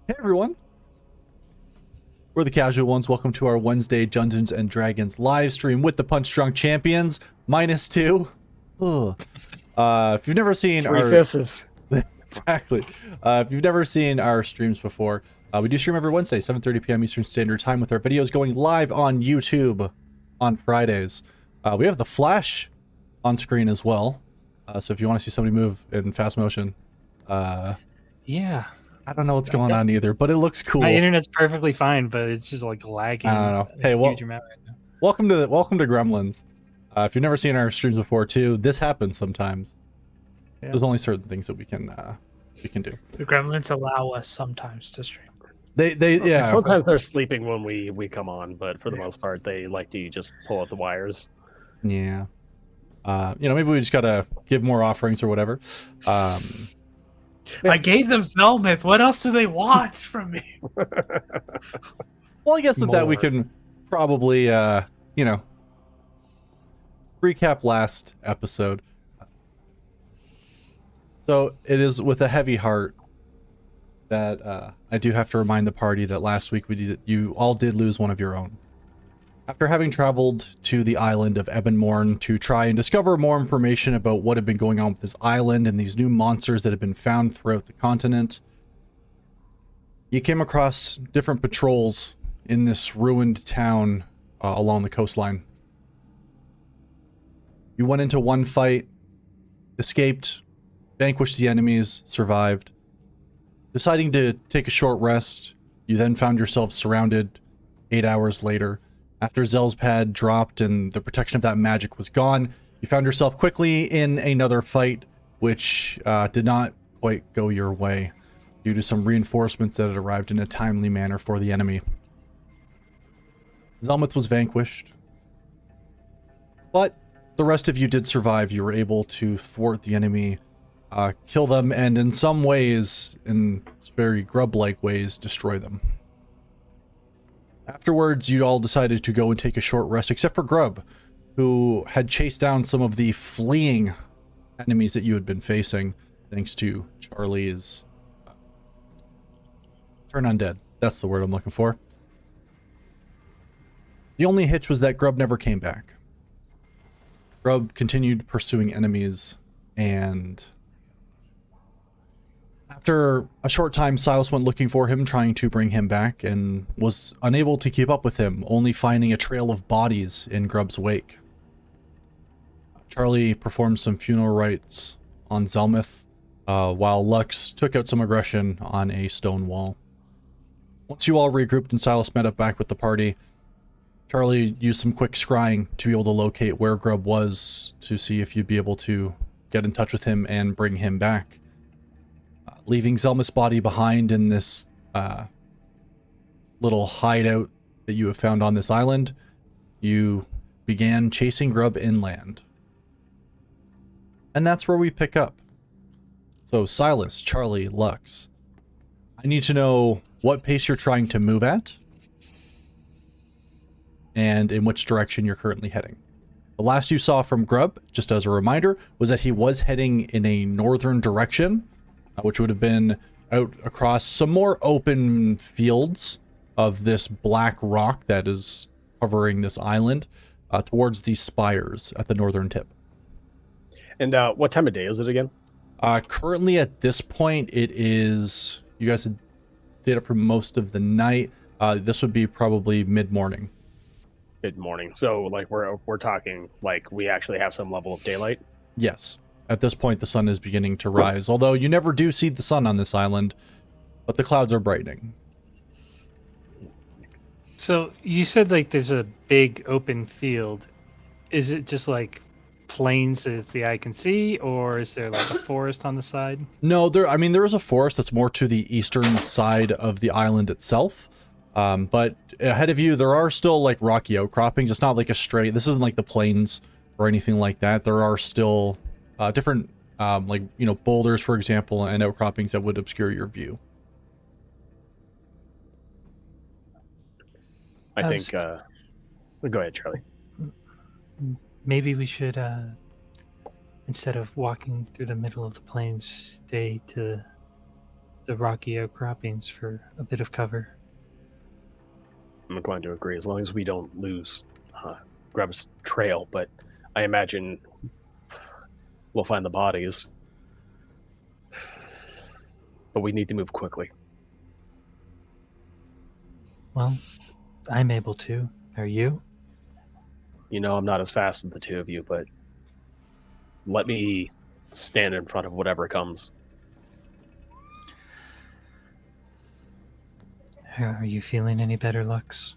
Hey everyone, we're the casual ones. Welcome to our Wednesday Dungeons and Dragons live stream with the Punch Drunk Champions -2. Ugh. If you've never seen Three our fisses. exactly, if you've never seen our streams before, we do stream every Wednesday, 7:30 p.m. Eastern Standard Time, with our videos going live on YouTube on Fridays. We have the Flash on screen as well, so if you want to see somebody move in fast motion, Yeah. I don't know what's going on either, but it looks cool. My internet's perfectly fine, but it's just like lagging. I don't know. Hey, a well, huge amount right now. welcome to Gremlins. If you've never seen our streams before, too, this happens sometimes. Yeah. There's only certain things that we can do. The gremlins allow us sometimes to stream. Yeah. Sometimes they're sleeping when we come on, but for the most part, they like to just pull out the wires. Yeah. Maybe we just gotta give more offerings or whatever. I gave them Zelmith. What else do they want from me? Well, I guess with that we can probably recap last episode. So it is with a heavy heart that I do have to remind the party that last week you all did lose one of your own. After having traveled to the island of Ebonmourn to try and discover more information about what had been going on with this island and these new monsters that had been found throughout the continent, you came across different patrols in this ruined town along the coastline. You went into one fight, escaped, vanquished the enemies, survived. Deciding to take a short rest, you then found yourself surrounded 8 hours later. After Zell's pad dropped and the protection of that magic was gone, you found yourself quickly in another fight, which did not quite go your way due to some reinforcements that had arrived in a timely manner for the enemy. Zelmith was vanquished, but the rest of you did survive. You were able to thwart the enemy, kill them, and in some ways, in very Grub-like ways, destroy them. Afterwards, you all decided to go and take a short rest, except for Grub, who had chased down some of the fleeing enemies that you had been facing, thanks to Charlie's turn undead. That's the word I'm looking for. The only hitch was that Grub never came back. Grub continued pursuing enemies, and after a short time, Silas went looking for him, trying to bring him back, and was unable to keep up with him, only finding a trail of bodies in Grub's wake. Charlie performed some funeral rites on Zelmith, while Lux took out some aggression on a stone wall. Once you all regrouped and Silas met up back with the party, Charlie used some quick scrying to be able to locate where Grub was to see if you'd be able to get in touch with him and bring him back. Leaving Zelmith's body behind in this little hideout that you have found on this island, you began chasing Grub inland. And that's where we pick up. So Silas, Charlie, Lux, I need to know what pace you're trying to move at and in which direction you're currently heading. The last you saw from Grub, just as a reminder, was that he was heading in a northern direction, which would have been out across some more open fields of this black rock that is covering this island, towards the spires at the northern tip. And what time of day is it again? Currently at this point, it is, you guys had stayed up for most of the night. This would be probably mid-morning. Mid-morning. So like we're talking like we actually have some level of daylight. Yes. At this point, the sun is beginning to rise, although you never do see the sun on this island, but the clouds are brightening. So you said like there's a big open field. Is it just like plains as the eye can see, or is there like a forest on the side? No, there is a forest that's more to the eastern side of the island itself. But ahead of you, there are still like rocky outcroppings. It's not like a straight, this isn't like the plains or anything like that. There are still different, boulders, for example, and outcroppings that would obscure your view. I think, go ahead, Charlie. Maybe we should, instead of walking through the middle of the plains, stay to the rocky outcroppings for a bit of cover. I'm inclined to agree, as long as we don't lose Grub's trail, but I imagine we'll find the bodies. But we need to move quickly. Well, I'm able to. Are you? You know, I'm not as fast as the two of you, but let me stand in front of whatever comes. Are you feeling any better, Lux?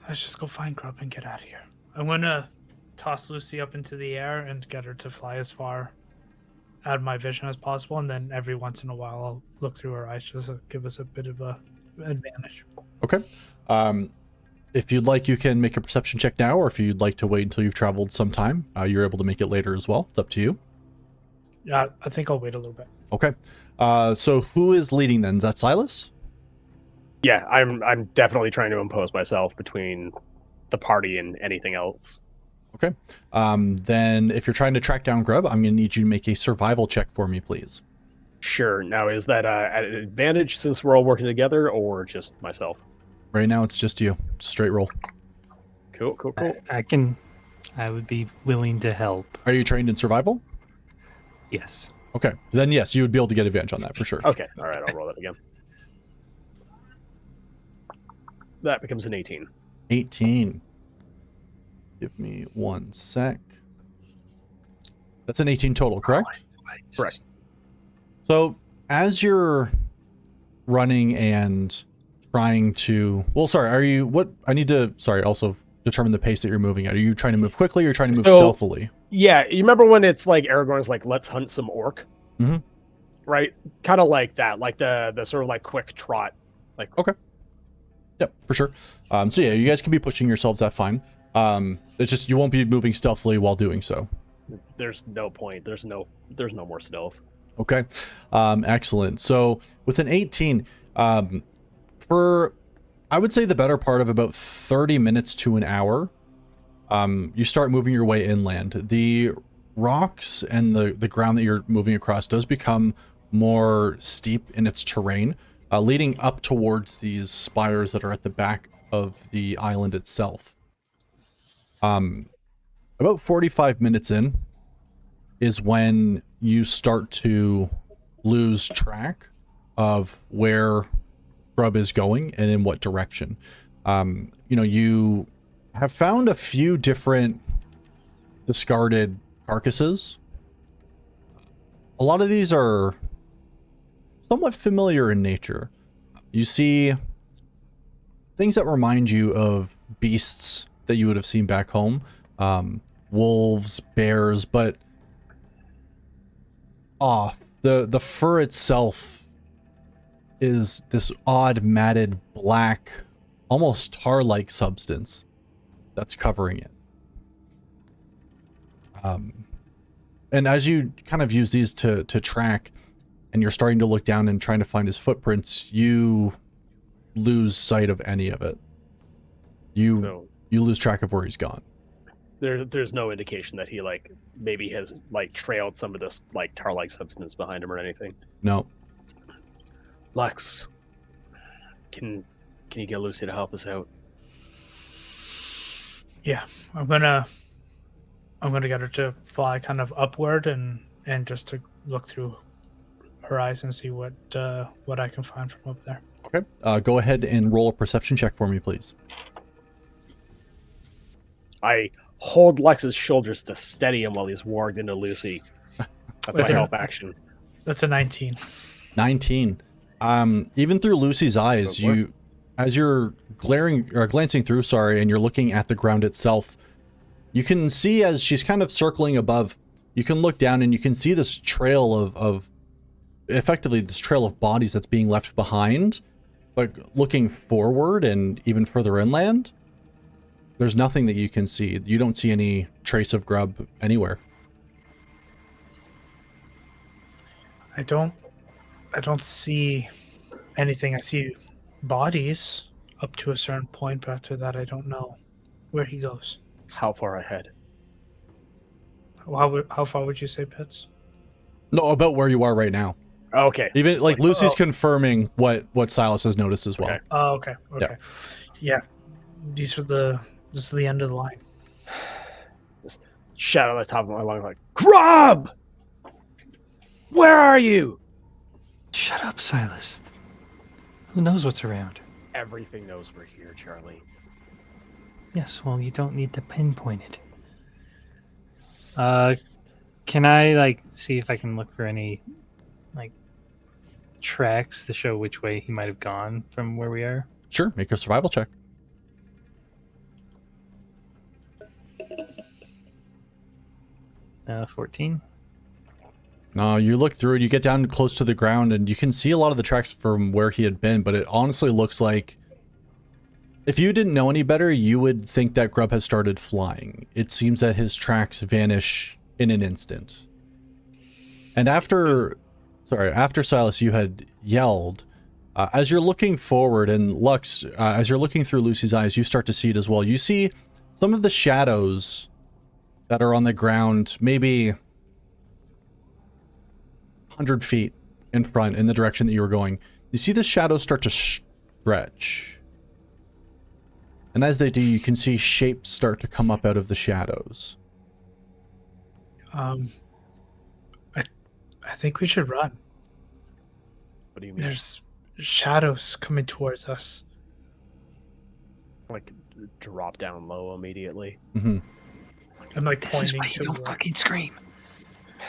Let's just go find Grub and get out of here. I'm gonna toss Lucy up into the air and get her to fly as far out of my vision as possible, and then every once in a while I'll look through her eyes just to give us a bit of a advantage. Okay. If you'd like, you can make a perception check now, or if you'd like to wait until you've traveled some time, you're able to make it later as well. It's up to you. Yeah, I think I'll wait a little bit. Okay. So who is leading then? Is that Silas? Yeah, I'm definitely trying to impose myself between the party and anything else. Okay. Then if you're trying to track down Grub, I'm going to need you to make a survival check for me, please. Sure. Now, is that at an advantage since we're all working together, or just myself? Right now, it's just you. Straight roll. Cool. I would be willing to help. Are you trained in survival? Yes. Okay. Then yes, you would be able to get advantage on that for sure. Okay. All right. I'll roll that again. That becomes an 18. 18. Give me 1 sec. That's an 18 total, correct? Correct. So as you're running and trying to, well, sorry, are you, what, I need to, sorry, also determine the pace that you're moving at. Are you trying to move quickly or trying to move stealthily? Yeah, you remember when it's like Aragorn's like, let's hunt some orc? Mhm. Right? Kind of like that, like the sort of like quick trot. Like, Okay. Yep, for sure. So yeah, you guys can be pushing yourselves, that's fine. It's just, you won't be moving stealthily while doing so. there's no point. There's no more stealth. Okay. Excellent. So with an 18, for, I would say the better part of about 30 minutes to an hour, you start moving your way inland. The rocks and the ground that you're moving across does become more steep in its terrain, leading up towards these spires that are at the back of the island itself. About 45 minutes in is when you start to lose track of where Grub is going and in what direction. You have found a few different discarded carcasses. A lot of these are somewhat familiar in nature. You see things that remind you of beasts that you would have seen back home. Wolves, bears, but the fur itself is this odd matted black, almost tar-like substance that's covering it. And as you kind of use these to track, and you're starting to look down and trying to find his footprints, you lose sight of any of it. You lose track of where he's gone. There's no indication that he like maybe has like trailed some of this like tar-like substance behind him or anything. No. Lux, can you get Lucy to help us out? Yeah, I'm gonna get her to fly kind of upward and just to look through her eyes and see what I can find from up there. Okay. Go ahead and roll a perception check for me, please. I hold Lux's shoulders to steady him while he's warged into Lucy. That's my help action. That's a 19. 19. Even through Lucy's eyes, as you're glancing through, and you're looking at the ground itself, you can see as she's kind of circling above, you can look down and you can see this trail of effectively this trail of bodies that's being left behind, but looking forward and even further inland, there's nothing that you can see. You don't see any trace of Grub anywhere. I don't see anything. I see bodies up to a certain point, but after that I don't know where he goes. How far ahead? How far would you say, Pitts? No, about where you are right now. Okay. Even just like Lucy's oh. confirming what Silas has noticed as well. Okay. Oh, okay. Yeah. Okay. Yeah. This is the end of the line. Just shout at the top of my lungs like, Grub! Where are you? Shut up, Silas. Who knows what's around? Everything knows we're here, Charlie. Yes, well, you don't need to pinpoint it. Can I, like, see if I can look for any, like, tracks to show which way he might have gone from where we are? Sure, make a survival check. 14. You look through it, you get down close to the ground, and you can see a lot of the tracks from where he had been, but it honestly looks like if you didn't know any better, you would think that Grub has started flying. It seems that his tracks vanish in an instant. And after Silas, you had yelled, as you're looking forward, and Lux, as you're looking through Lucy's eyes, you start to see it as well. You see some of the shadows that are on the ground, maybe 100 feet in front in the direction that you were going. You see the shadows start to stretch. And as they do, you can see shapes start to come up out of the shadows. I think we should run. What do you mean? There's shadows coming towards us. Like, drop down low immediately. Mm-hmm. I'm like This is pointing why you to don't fucking scream.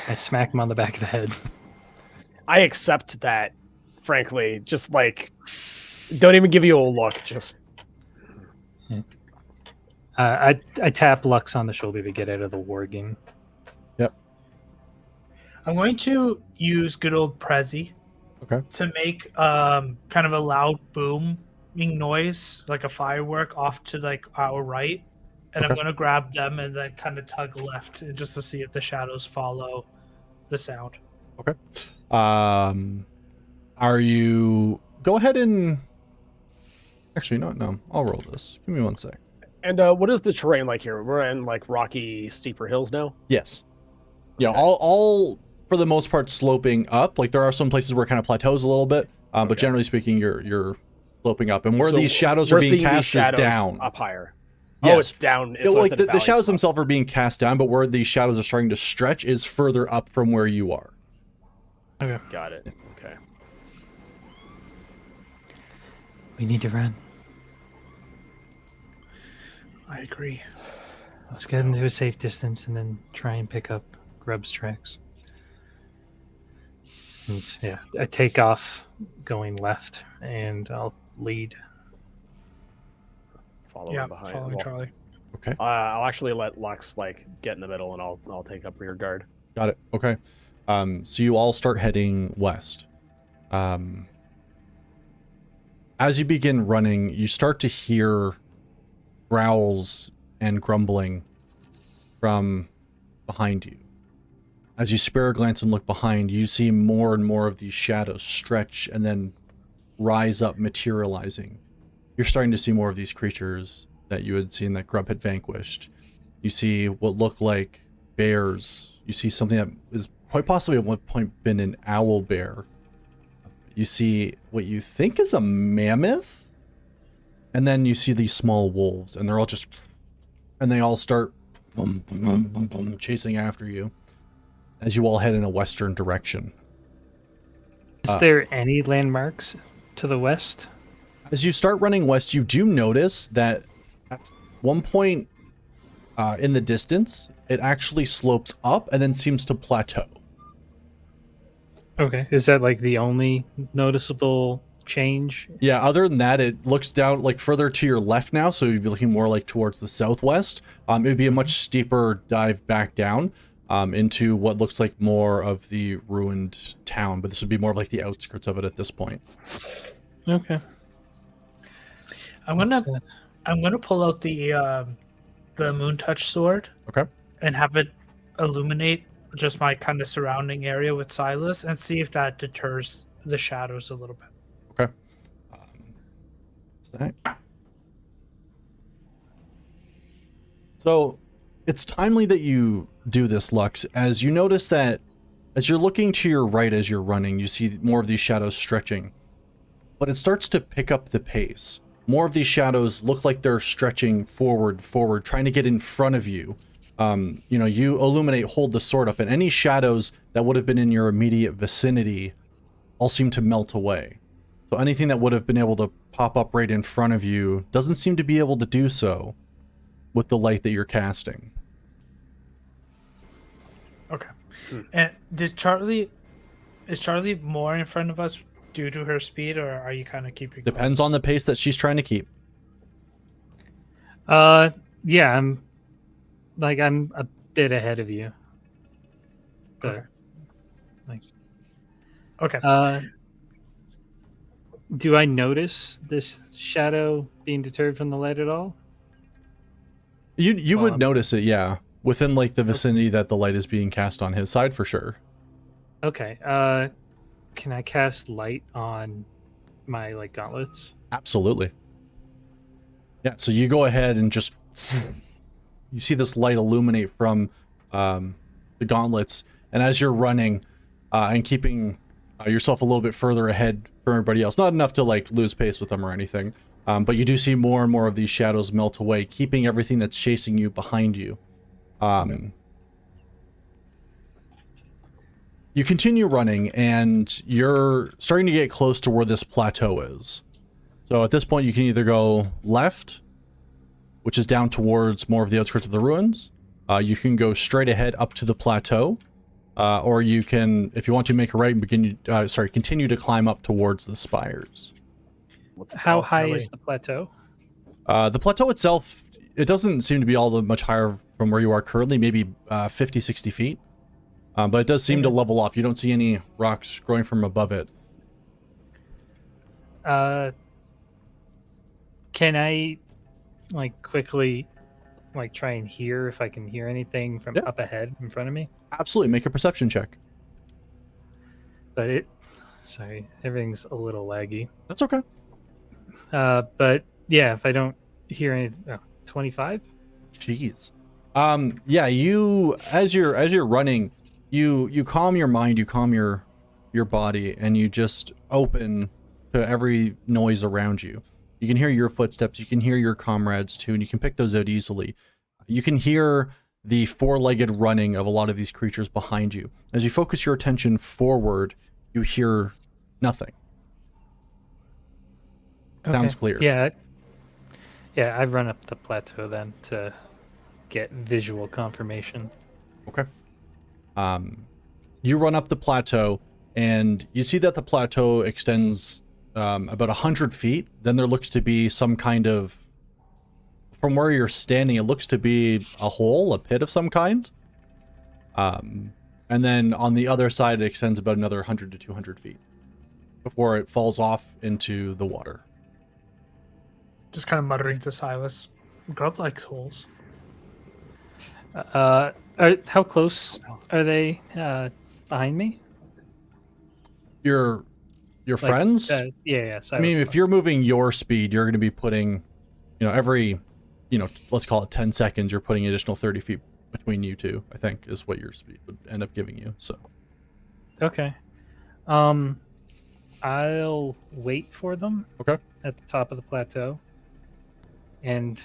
I smack him on the back of the head. I accept that, frankly. Just like, don't even give you a look. Just I tap Lux on the shoulder to get out of the war game. Yep. I'm going to use good old Prezi Okay. to make kind of a loud booming noise, like a firework, off to like our right, and I'm Okay. going to grab them and then kind of tug left just to see if the shadows follow the sound. Okay. Are you... Go ahead and... Actually, no. I'll roll this. Give me one sec. and what is the terrain like here? We're in like rocky, steeper hills now. Yes. Yeah, Okay. all for the most part sloping up. Like there are some places where it kind of plateaus a little bit, but Okay. generally speaking, you're sloping up. And where So these shadows are we're being seeing these cast is shadows down. up higher. Yes. Oh, it's down. It's Like the the valley shadows top. themselves are being cast down, but where these shadows are starting to stretch is further up from where you are. Okay. Got it. Okay. We need to run. I agree. Let's get into a safe distance and then try and pick up Grub's tracks. And, yeah, I take off going left and I'll lead. Follow Yeah, in behind. following Well, Charlie. Okay. I'll actually let Lux like get in the middle, and I'll take up rear guard. Got it. Okay. So you all start heading west. As you begin running, you start to hear growls and grumbling from behind you. As you spare a glance and look behind, you see more and more of these shadows stretch and then rise up, materializing. You're starting to see more of these creatures that you had seen that Grub had vanquished. You see what look like bears. You see something that is quite possibly at one point been an owl bear. You see what you think is a mammoth. And then you see these small wolves, and they're all just... And they all start chasing after you as you all head in a western direction. Is there any landmarks to the west? As you start running west, you do notice that at one point in the distance, it actually slopes up and then seems to plateau. Okay. Is that like the only noticeable change? Yeah, other than that, it looks down like further to your left now, so you'd be looking more like towards the southwest. It would be a much steeper dive back down into what looks like more of the ruined town, but this would be more of like the outskirts of it at this point. Okay. I'm gonna pull out the moon touch sword. Okay. And have it illuminate just my kind of surrounding area with Silas and see if that deters the shadows a little bit. Okay. What's that? So it's timely that you do this, Lux, as you notice that As you're looking to your right as you're running, you see more of these shadows stretching. But it starts to pick up the pace. More of these shadows look like they're stretching forward, trying to get in front of you. You illuminate, hold the sword up, and any shadows that would have been in your immediate vicinity all seem to melt away. So anything that would have been able to pop up right in front of you doesn't seem to be able to do so with the light that you're casting. Okay. And is Charlie more in front of us due to her speed, or are you kind of keeping? Depends on the pace that she's trying to keep. Yeah, I'm a bit ahead of you. But Okay. Do I notice this shadow being deterred from the light at all? You would notice it, yeah. Within like the vicinity that the light is being cast on his side for sure. Okay. Can I cast light on my gauntlets? Absolutely. Yeah, so you go ahead and just you see this light illuminate from the gauntlets, and as you're running and keeping yourself a little bit further ahead from everybody else, not enough to lose pace with them or anything, but you do see more and more of these shadows melt away, keeping everything that's chasing you behind you. You continue running, and you're starting to get close to where this plateau is. So at this point, you can either go left, which is down towards more of the outskirts of the ruins. You can go straight ahead up to the plateau, or you can, if you want to, make a right and continue to climb up towards the spires. How high is the plateau? The plateau itself, it doesn't seem to be all that much higher from where you are currently, maybe 50, 60 feet. But it does seem to level off. You don't see any rocks growing from above it. Can I quickly try and hear if I can hear anything from up ahead in front of me? Absolutely. Make a perception check. But everything's a little laggy. That's okay. But yeah, if I don't hear anything, 25? Jeez. Yeah, as you're running, you calm your mind, you calm your body, and you just open to every noise around you. You can hear your footsteps, you can hear your comrades too, and you can pick those out easily. You can hear the four-legged running of a lot of these creatures behind you. As you focus your attention forward, you hear nothing. Sounds clear. Yeah, I've run up the plateau then to get visual confirmation. Okay. You run up the plateau, and you see that the plateau extends about 100 feet. Then there looks to be some kind of, from where you're standing, it looks to be a hole, a pit of some kind. And then on the other side, it extends about another 100 to 200 feet before it falls off into the water. Just kind of muttering to Silas. Grub likes holes. How close are they behind me? Your friends? Yeah. I mean, if you're moving your speed, you're going to be putting, every, let's call it 10 seconds, you're putting an additional 30 feet between you two, I think, is what your speed would end up giving you. So. Okay. I'll wait for them. Okay. At the top of the plateau. And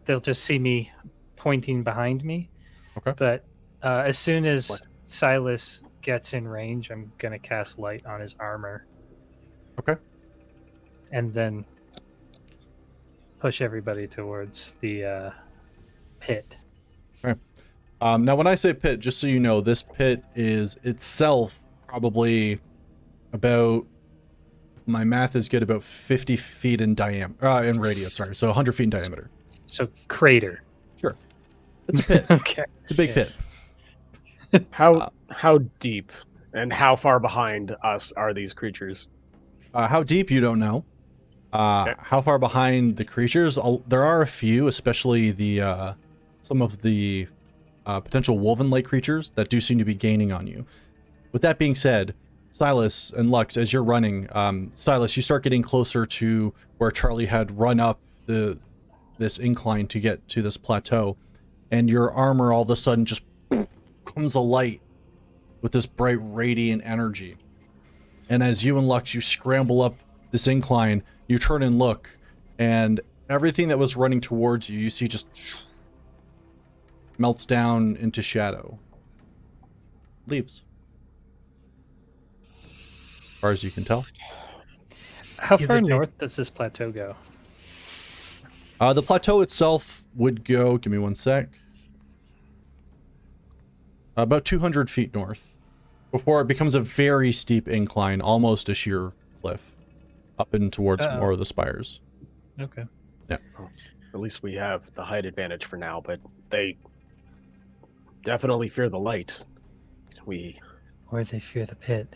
they'll just see me pointing behind me. Okay. But as soon as Silas gets in range, I'm going to cast light on his armor. Okay. And then push everybody towards the pit. Okay. Now, when I say pit, just so you know, this pit is itself probably about, if my math is good, about 50 feet in diameter, in radius, sorry. So 100 feet in diameter. So crater. Sure. It's a pit. Okay. It's a big pit. How deep and how far behind us are these creatures? How deep, you don't know. Okay. How far behind the creatures? There are a few, especially the some of the potential wolven-like creatures that do seem to be gaining on you. With that being said, Silas and Lux, as you're running, Silas, you start getting closer to where Charlie had run up this incline to get to this plateau, and your armor all of a sudden just comes alight with this bright radiant energy. And as you and Lux, you scramble up this incline, you turn and look, and everything that was running towards you, you see just melts down into shadow. Leaves. As far as you can tell. How Yeah, far they- north does this plateau go? The plateau itself would go, give me one sec, about 200 feet north before it becomes a very steep incline, almost a sheer cliff up and towards Uh-oh. more of the spires. Okay. At least we have the height advantage for now, but they definitely fear the light. Or they fear the pit.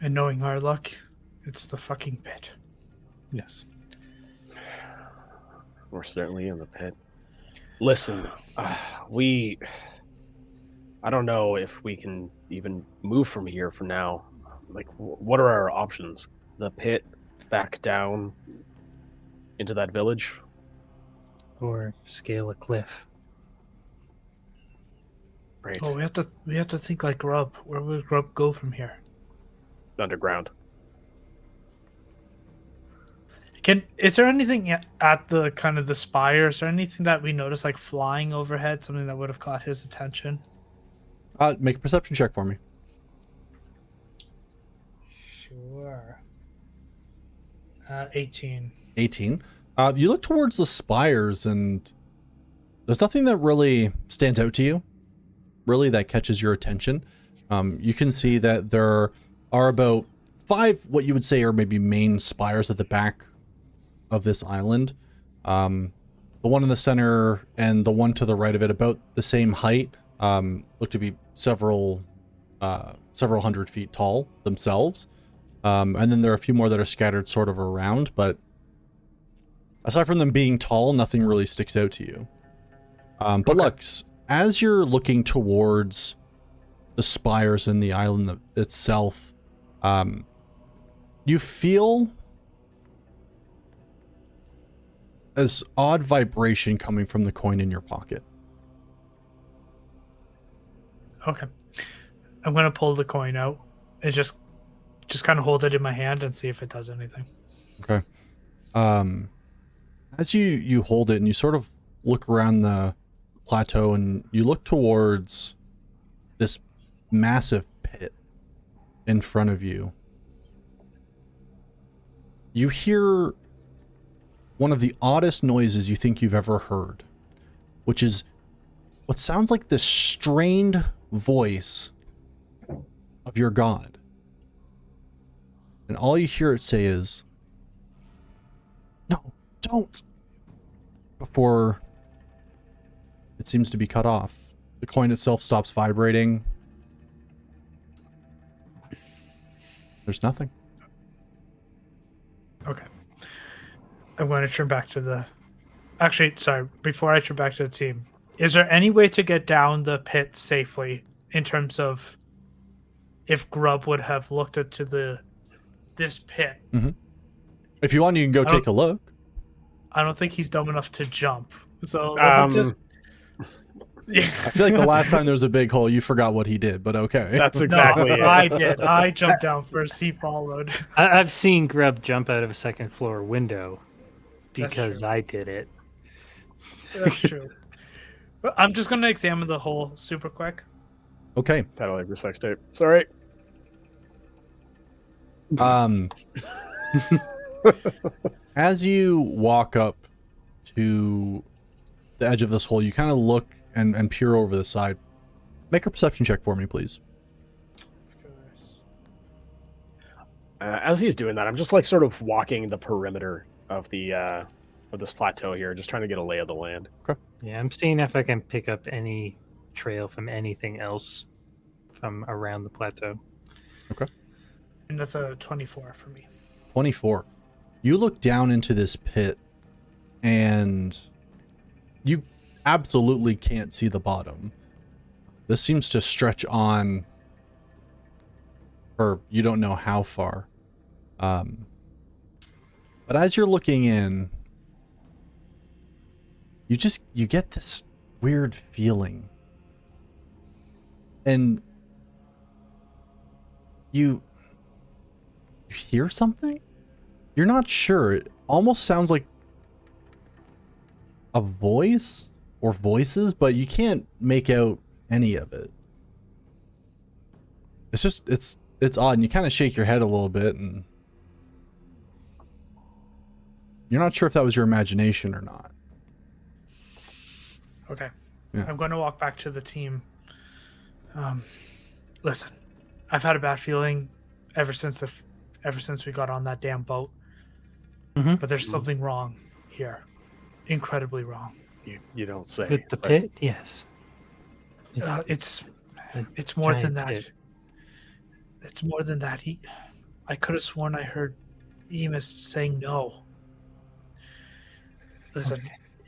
And knowing our luck, it's the fucking pit. Yes. We're certainly in the pit. Listen, I don't know if we can even move from here for now. Like, what are our options? The pit, back down into that village? Or scale a cliff. Right. Oh, we have to think like Grub. Where would Grub go from here? Underground. Is there anything at the kind of the spire? Is there anything that we noticed like flying overhead? Something that would have caught his attention? Make a perception check for me. Sure. 18. 18. You look towards the spires and there's nothing that really stands out to you, really, that catches your attention. You can see that there are about 5 what you would say are maybe main spires at the back of this island. The one in the center and the one to the right of it, about the same height, look to be several hundred feet tall themselves. And then there are a few more that are scattered sort of around, but aside from them being tall, nothing really sticks out to you. But Lux, as you're looking towards the spires and the island itself, you feel this odd vibration coming from the coin in your pocket. Okay. I'm gonna pull the coin out and just kind of hold it in my hand and see if it does anything. Okay. As you hold it and you sort of look around the plateau and you look towards this massive pit in front of you, you hear one of the oddest noises you think you've ever heard, which is what sounds like the strained voice of your god. And all you hear it say is, "No, don't," before it seems to be cut off. The coin itself stops vibrating. There's nothing. Okay. I'm going to turn back to the... Actually, sorry, before I turn back to the team, is there any way to get down the pit safely in terms of if Grub would have looked into this pit? If you want, you can go take a look. I don't think he's dumb enough to jump. So let me just... Yeah. I feel like the last time there was a big hole, you forgot what he did, but okay. That's exactly it. I did. I jumped down first. He followed. I've seen Grub jump out of a second floor window because true. I did it. That's true. I'm just going to examine the hole super quick. Okay. Title of your sex tape. Sorry. As you walk up to the edge of this hole, you kind of look and peer over the side. Make a perception check for me, please. As he's doing that, I'm just like sort of walking the perimeter of the of this plateau here, just trying to get a lay of the land. Yeah, I'm seeing if I can pick up any trail from anything else from around the plateau. And that's a 24 for me. 24. You look down into this pit and you absolutely can't see the bottom. This seems to stretch on for you don't know how far. But as you're looking in, you get this weird feeling and you hear something? You're not sure. It almost sounds like a voice or voices, but you can't make out any of it. It's just, it's odd, and you kind of shake your head a little bit, and you're not sure if that was your imagination or not. Okay. Yeah. I'm going to walk back to the team. Listen, I've had a bad feeling ever since we got on that damn boat. Mm-hmm. But there's something wrong here. Incredibly wrong. You don't say. With the but pit, yes. It's a more than giant that. pit. It's more than that. I could have sworn I heard Emus saying no. Listen,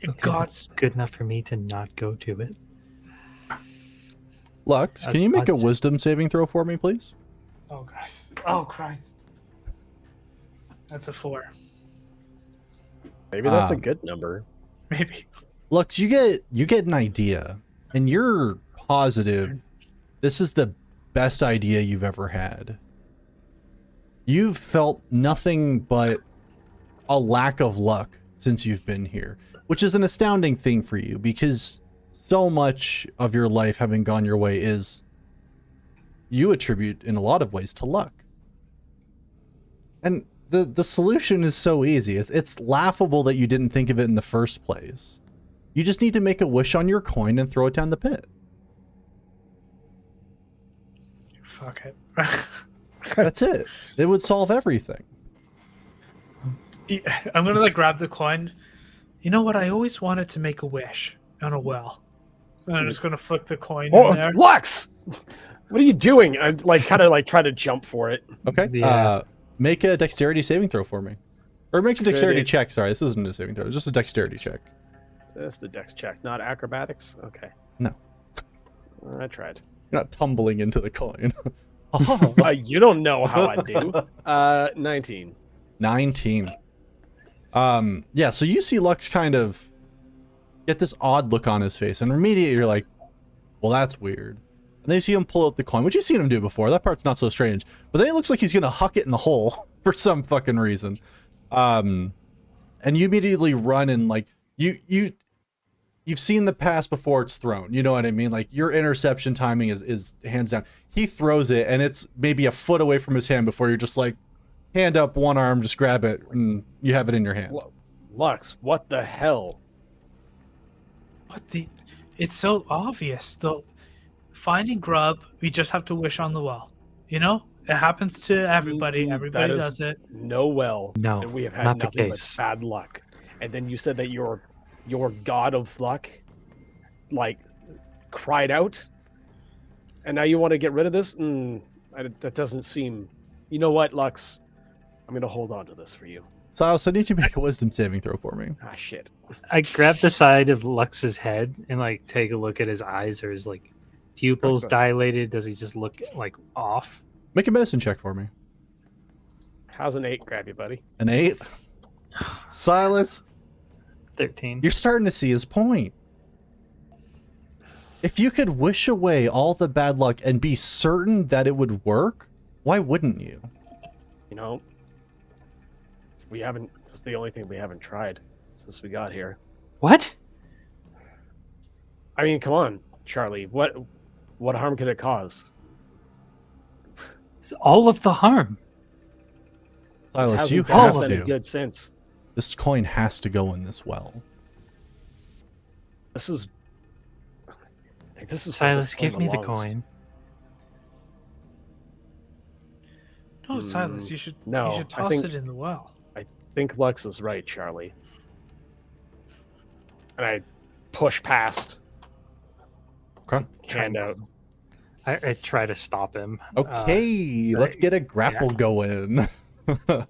Okay, God's good enough for me to not go to it. Lux, can you make a I'd- wisdom saving throw for me, please? Oh Christ. Oh Christ. That's a 4. Maybe that's a good number. Maybe. Lux, you get an idea, and you're positive this is the best idea you've ever had. You've felt nothing but a lack of luck since you've been here, which is an astounding thing for you because so much of your life having gone your way is you attribute in a lot of ways to luck. And the solution is so easy. It's laughable that you didn't think of it in the first place. You just need to make a wish on your coin and throw it down the pit. Fuck it. That's it. It would solve everything. I'm gonna grab the coin. You know what? I always wanted to make a wish on a well. And I'm just gonna flick the coin Oh, in there. Lux! What are you doing? I kind of try to jump for it. Okay. Yeah. Make a dexterity saving throw for me. Or make a dexterity Good. check. Sorry, this isn't a saving throw. It's just a dexterity check. Just a dex check, not acrobatics. Okay. No. I tried. You're not tumbling into the coin. You don't know how I do. 19. 19. Yeah, so you see Lux kind of get this odd look on his face, and immediately you're like, well, that's weird. And then you see him pull out the coin, which you've seen him do before. That part's not so strange. But then it looks like he's going to huck it in the hole for some fucking reason. And you immediately run and, like, you've seen the pass before it's thrown. You know what I mean? Like, your interception timing is hands down. He throws it, and it's maybe a foot away from his hand before you're just like, hand up, one arm, just grab it, and you have it in your hand. Lux, what the hell? What the? It's so obvious. Though, finding Grub, we just have to wish on the well. You know, it happens to everybody. Everybody does it. No well. No, and we have had not the nothing but case. bad luck. And then you said that your god of luck, like, cried out. And now you want to get rid of this? That doesn't seem. You know what, Lux? I'm gonna hold on to this for you. Silas, I need you to make a wisdom saving throw for me. Ah, shit. I grab the side of Lux's head and like take a look at his eyes. Or his like pupils dilated? Does he just look like off? Make a medicine check for me. How's an 8 grab you, buddy? An 8. Silas, 13. you're starting to see his point. If you could wish away all the bad luck and be certain that it would work, why wouldn't you? You know, we haven't. This is the only thing we haven't tried since we got here. What? I mean, come on, Charlie. What harm could it cause? It's all of the harm. Silas, Hasn't you done have us any to. good sense. This coin has to go in this well. This is. This is Silas, give me the coin. No, Silas, you should. No, you should I toss think- it in the well. I think Lux is right, Charlie. And I push past. Okay. Hand out. I try to stop him. Okay, let's get a grapple going. So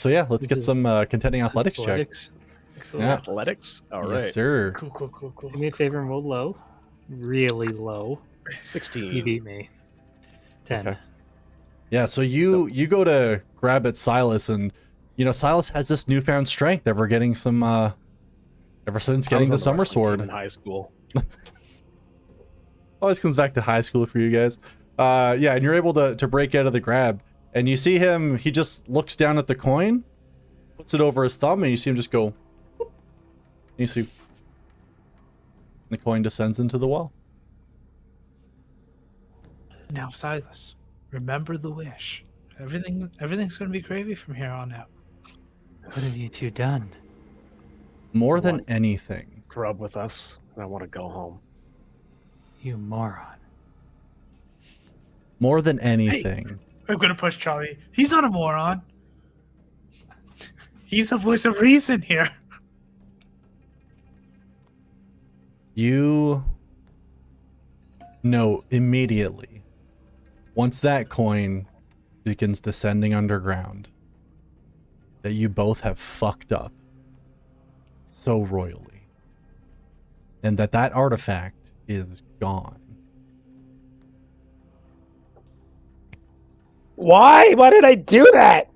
yeah, let's This get is some contending athletics check. Athletics. Cool. Yeah. Athletics. All right. Yes, sir. Cool. Do me a favor and roll low. Really low. 16. You beat me. 10. Okay. Yeah, so you go to grab at Silas, and you know Silas has this newfound strength ever getting some ever since I getting was the on summer wrestling team sword. in high school. Always comes back to high school for you guys. Yeah, and you're able to break out of the grab, and you see him. He just looks down at the coin, puts it over his thumb, and you see him just go. Whoop. You see the coin descends into the well. Now, Silas, remember the wish. Everything's gonna be gravy from here on out. What have you two done? More than anything, Grub with us, and I want to go home. You moron. more than anything, I'm gonna push Charlie. He's not a moron. He's the voice of reason here. you know immediately, once that coin begins descending underground, that you both have fucked up so royally, and that artifact is gone. Why? Why did I do that?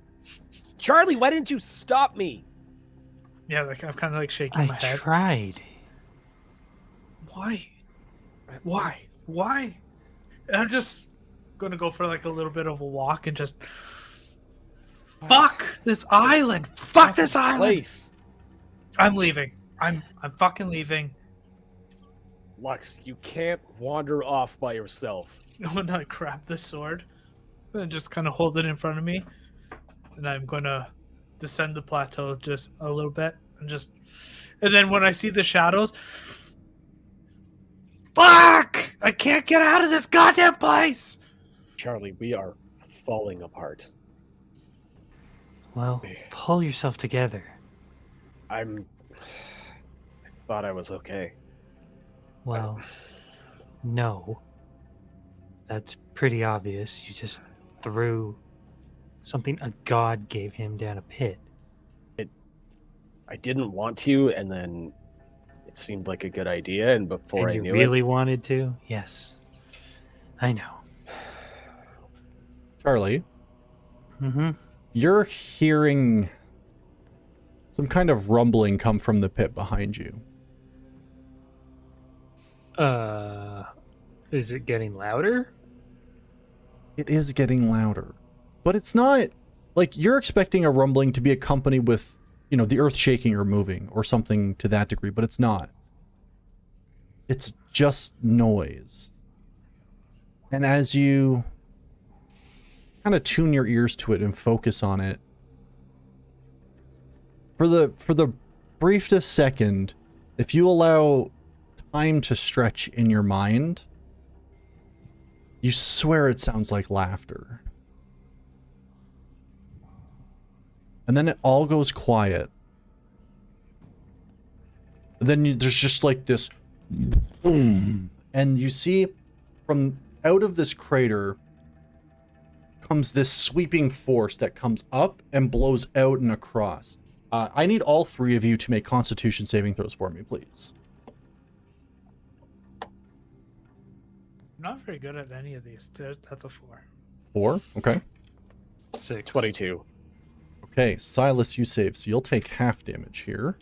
Charlie, why didn't you stop me? Yeah, like I'm kind of like shaking I my head. tried. Why? Why? And I'm just gonna go for like a little bit of a walk and just fuck this island. Fuck this island. Place. I'm leaving. I'm fucking leaving. Lux, you can't wander off by yourself. When I grab the sword and just kind of hold it in front of me, and I'm gonna descend the plateau just a little bit and then when I see the shadows, fuck! I can't get out of this goddamn place. Charlie, we are falling apart. Well, pull yourself together. I thought I was okay. Well, no. That's pretty obvious. You just threw something a god gave him down a pit. I didn't want to, and then it seemed like a good idea, and before And I you knew really wanted to? Yes. I know. Charlie, Mm-hmm. you're hearing some kind of rumbling come from the pit behind you. Is it getting louder? It is getting louder, but it's not like you're expecting a rumbling to be accompanied with, you know, the earth shaking or moving or something to that degree, but it's not. It's just noise. And as you kind of tune your ears to it and focus on it, for the briefest second, if you allow time to stretch in your mind, you swear it sounds like laughter. And then it all goes quiet. And then there's just like this boom. And you see from out of this crater comes this sweeping force that comes up and blows out and across. I need all three of you to make Constitution saving throws for me, please. I'm not very good at any of these. That's a 4. 4? Okay. 6. 22. Okay, Silas, you save, so you'll take half damage here.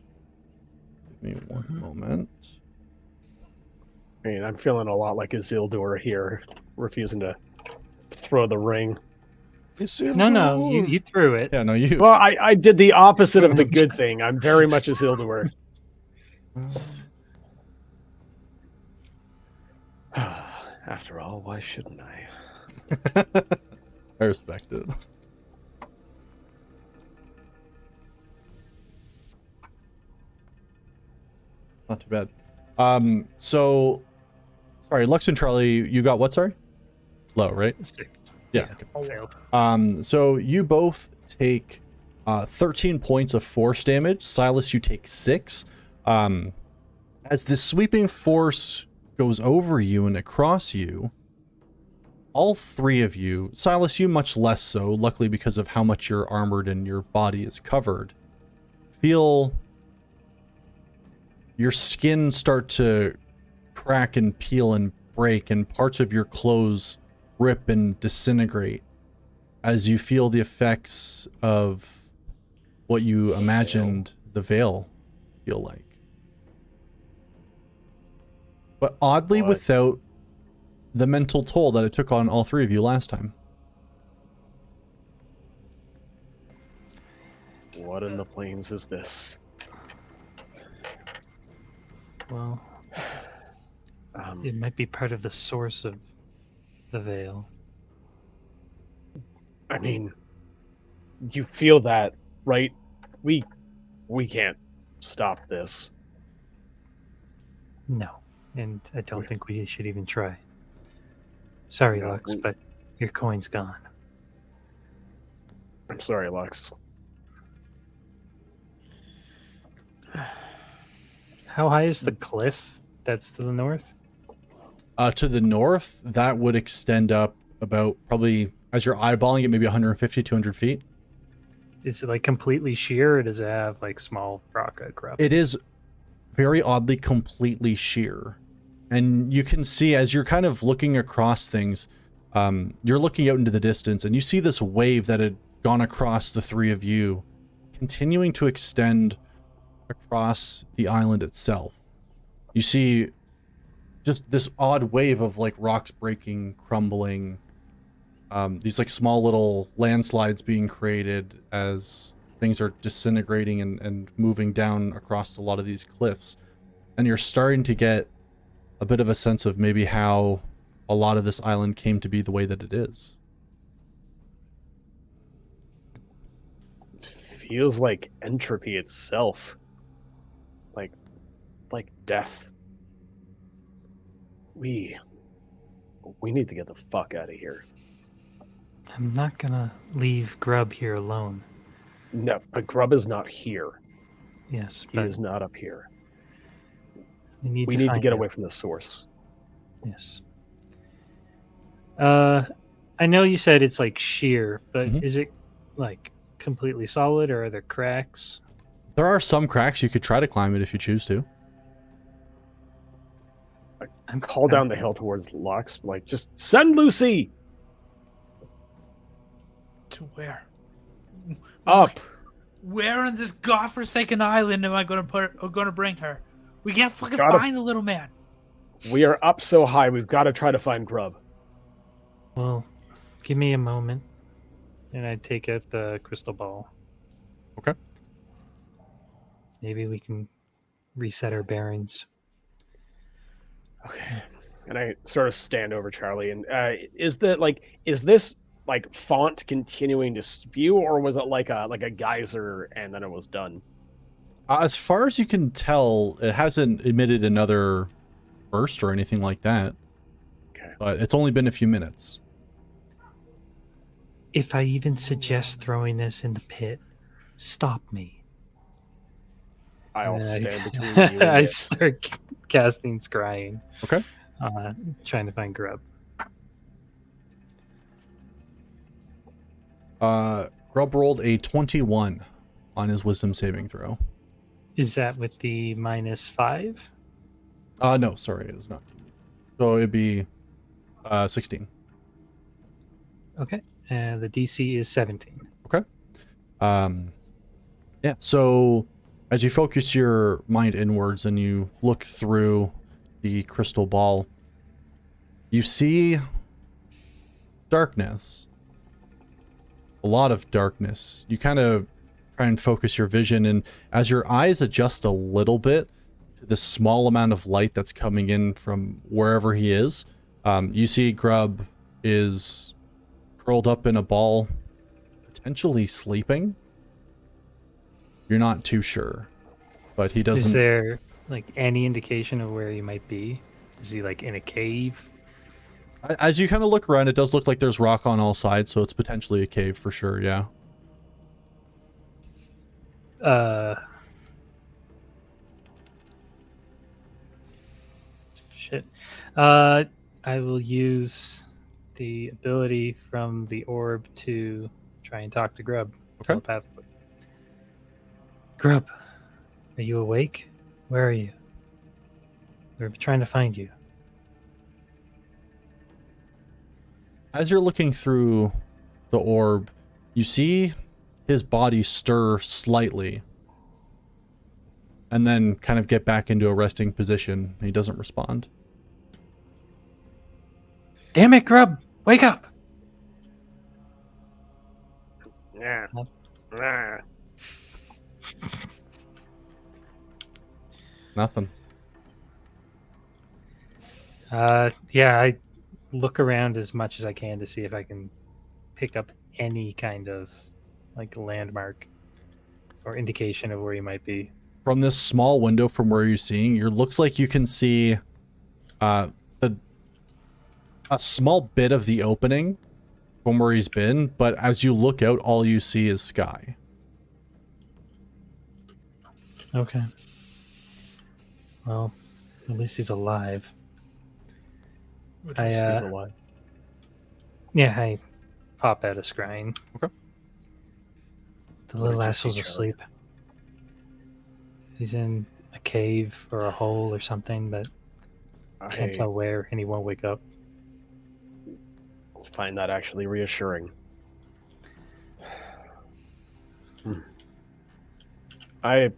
Give me one moment. I mean, I'm feeling a lot like Isildur here, refusing to throw the ring. No, you threw it. Yeah, no, you. Well, I did the opposite of the good thing. I'm very much Isildur. After all, why shouldn't I? I respect it. Not too bad. So, sorry, Lux and Charlie, you got what, sorry? Low, right? 6. Yeah. Failed. So you both take 13 points of force damage. Silas, you take 6. As this sweeping force goes over you and across you, all three of you, Silas, you much less so, luckily because of how much you're armored and your body is covered, feel your skin start to crack and peel and break, and parts of your clothes rip and disintegrate as you feel the effects of what you imagined the veil feel like. But oddly, What? without the mental toll that it took on all three of you last time. What in the plains is this? Well, Um, it might be part of the source of the veil. I mean, you feel that, right? We can't stop this. No, and I don't think we should even try. Sorry, No, Lux, but your coin's gone. I'm sorry, Lux. How high is the cliff that's to the north? To the north, that would extend up about probably, as you're eyeballing it, maybe 150, 200 feet. Is it like completely sheer, or does it have like small rock outcrops? It is very oddly completely sheer. And you can see as you're kind of looking across things, you're looking out into the distance and you see this wave that had gone across the three of you, continuing to extend across the island itself. You see just this odd wave of like rocks breaking, crumbling, these like small little landslides being created as things are disintegrating and moving down across a lot of these cliffs. And you're starting to get a bit of a sense of maybe how a lot of this island came to be the way that it is. It feels like entropy itself. Like death. We need to get the fuck out of here. I'm not gonna leave Grub here alone. No, but Grub is not here. Yes, He but is not up here. we need We to need to find get him. away from the source. Yes. I know you said it's like sheer, but Mhm. is it like completely solid, or are there cracks? There are some cracks. You could try to climb it if you choose to. Call down the hill towards Lux, like, just send Lucy To where? up. Where on this godforsaken island am I going to bring her? We can't fucking Gotta- find the little man. We are up so high, we've got to try to find Grub. Well, give me a moment, and I take out the crystal ball. Okay. Maybe we can reset our bearings. Okay. And I sort of stand over Charlie, and is this like font continuing to spew, or was it like a geyser and then it was done? As far as you can tell, it hasn't emitted another burst or anything like that. Okay. But it's only been a few minutes. If I even suggest throwing this in the pit, stop me. I'll And stand between you and I it. start casting scrying. Okay. Trying to find Grub. Grub rolled a 21 on his wisdom saving throw. Is that with the -5? No, sorry, it is not. So it'd be 16. Okay. And the DC is 17. Okay. Yeah, so as you focus your mind inwards and you look through the crystal ball, you see darkness. A lot of darkness. You kind of try and focus your vision, and as your eyes adjust a little bit to the small amount of light that's coming in from wherever he is, you see Grub is curled up in a ball, potentially sleeping. You're not too sure, but he doesn't. Is there like any indication of where he might be? Is he like in a cave? As you kind of look around, it does look like there's rock on all sides, so it's potentially a cave for sure, yeah. Shit. I will use the ability from the orb to try and talk to Grub. Okay. Telepathically. Grub, are you awake? Where are you? We're trying to find you. As you're looking through the orb, you see his body stir slightly and then kind of get back into a resting position. He doesn't respond. Damn it, Grub! Wake up! Yeah. Nope. Nah. Nothing. Yeah, I look around as much as I can to see if I can pick up any kind of like landmark or indication of where he might be. From this small window from where you're seeing, it looks like you can see the a small bit of the opening from where he's been, but as you look out, all you see is sky. Okay. Well, at least he's alive. Which I, is- He's alive. Yeah, I pop out of scrying. Okay. The What little did you see, asshole's Charlie? asleep. He's in a cave or a hole or something, but can't I tell where, and he won't wake up. find that actually reassuring. I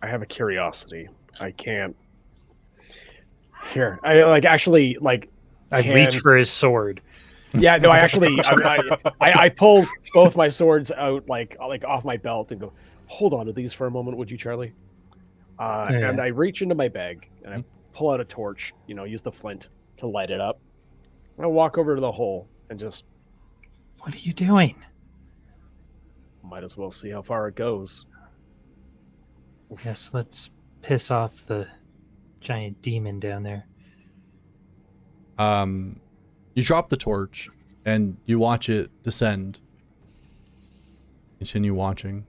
have a curiosity. I can't. Here, I like actually like. I reach for his sword. Yeah, no, I actually, I pull both my swords out like off my belt and go, hold on to these for a moment, would you, Charlie? Yeah. And I reach into my bag and I pull out a torch. You know, use the flint to light it up. And I walk over to the hole and just What are you doing? might as well see how far it goes. Yes, let's piss off the giant demon down there. You drop the torch and you watch it descend. Continue watching.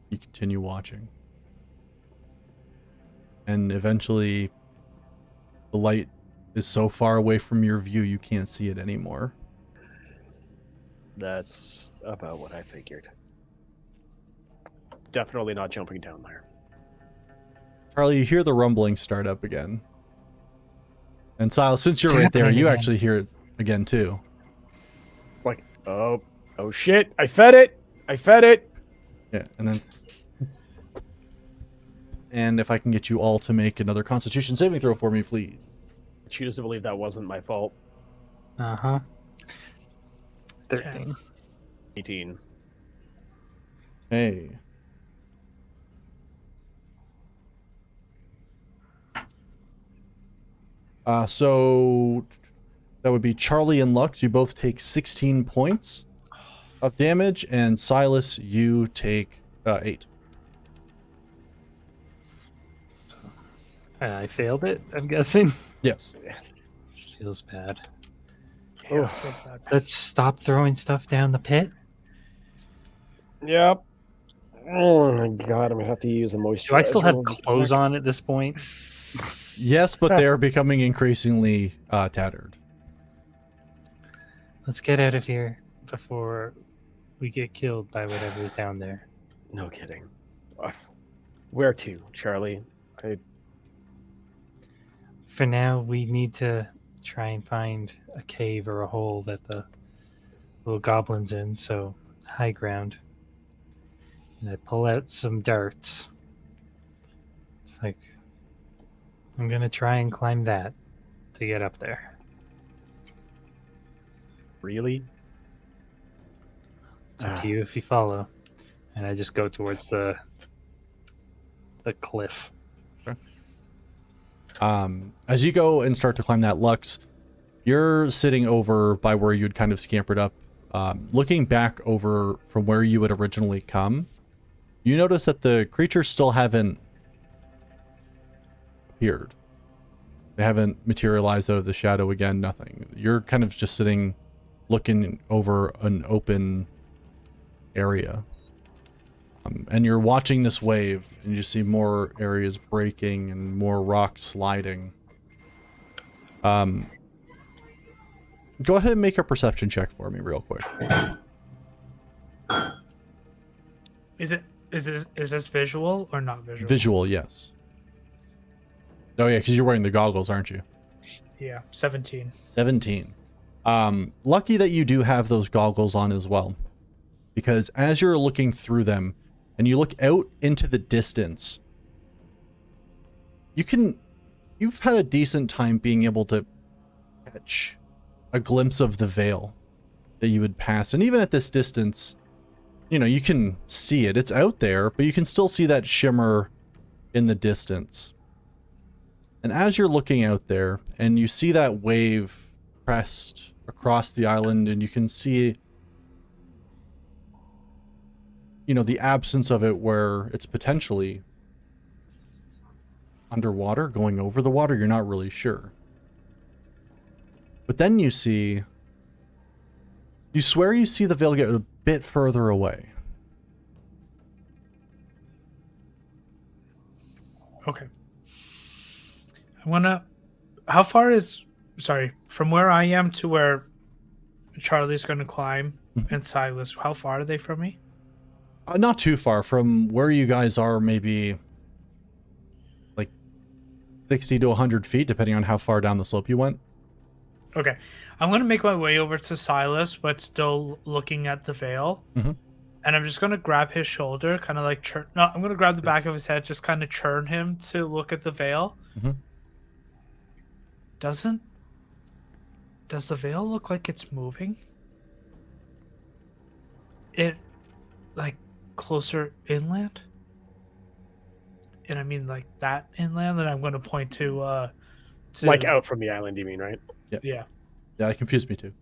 You continue watching. And eventually the light is so far away from your view you can't see it anymore. That's about what I figured. Definitely not jumping down there. Charlie, you hear the rumbling start up again. And Silas, since you're It's right there, happening you again. actually hear it again too. Like, oh shit! I fed it. Yeah, and then... And if I can get you all to make another Constitution saving throw for me, please. Choose to believe that wasn't my fault. Uh-huh. 13. 18. Hey. So that would be Charlie and Lux. You both take 16 points of damage, and Silas, you take 8. I failed it, I'm guessing. Yes. Feels bad. Yeah, Oof. feels bad. Let's stop throwing stuff down the pit. Yep. Oh my god, I'm gonna have to use a moisturizer. Do I still have when we get clothes back. on at this point? Yes, but they are becoming increasingly tattered. Let's get out of here before we get killed by whatever is down there. No kidding. Where to, Charlie? For now, we need to try and find a cave or a hole that the little goblin's in, so high ground. And I pull out some darts. It's like, I'm gonna try and climb that to get up there. Really? It's up to you if you follow. And I just go towards the cliff. As you go and start to climb that, Lux, you're sitting over by where you'd kind of scampered up. Looking back over from where you had originally come, you notice that the creatures still haven't appeared. They haven't materialized out of the shadow again, nothing. You're kind of just sitting looking over an open area. And you're watching this wave, and you see more areas breaking and more rocks sliding. Go ahead and make a perception check for me real quick. Is this visual or not visual? Visual, yes. Oh yeah, because you're wearing the goggles, aren't you? Yeah, 17. 17. Lucky that you do have those goggles on as well. Because as you're looking through them, and you look out into the distance, you you've had a decent time being able to catch a glimpse of the veil that you would pass. And even at this distance, you know, you can see it. It's out there, but you can still see that shimmer in the distance. And as you're looking out there and you see that wave crest across the island, and you can see, you know, the absence of it where it's potentially underwater, going over the water, you're not really sure. But then you swear you see the veil get a bit further away. Okay. How far is, from where I am to where Charlie's going to climb and Silas, how far are they from me? Not too far from where you guys are, maybe like 60 to 100 feet, depending on how far down the slope you went. Okay. I'm going to make my way over to Silas, but still looking at the veil. Mm-hmm. And I'm just going to grab his shoulder, kind of like I'm going to grab the back of his head, just kind of churn him to look at the veil. Mm-hmm. Does the veil look like it's moving? It, like, closer inland? And I mean, like, that inland that I'm going to point to Like out from the island, you mean, right? Yeah. Yeah, it confused me too.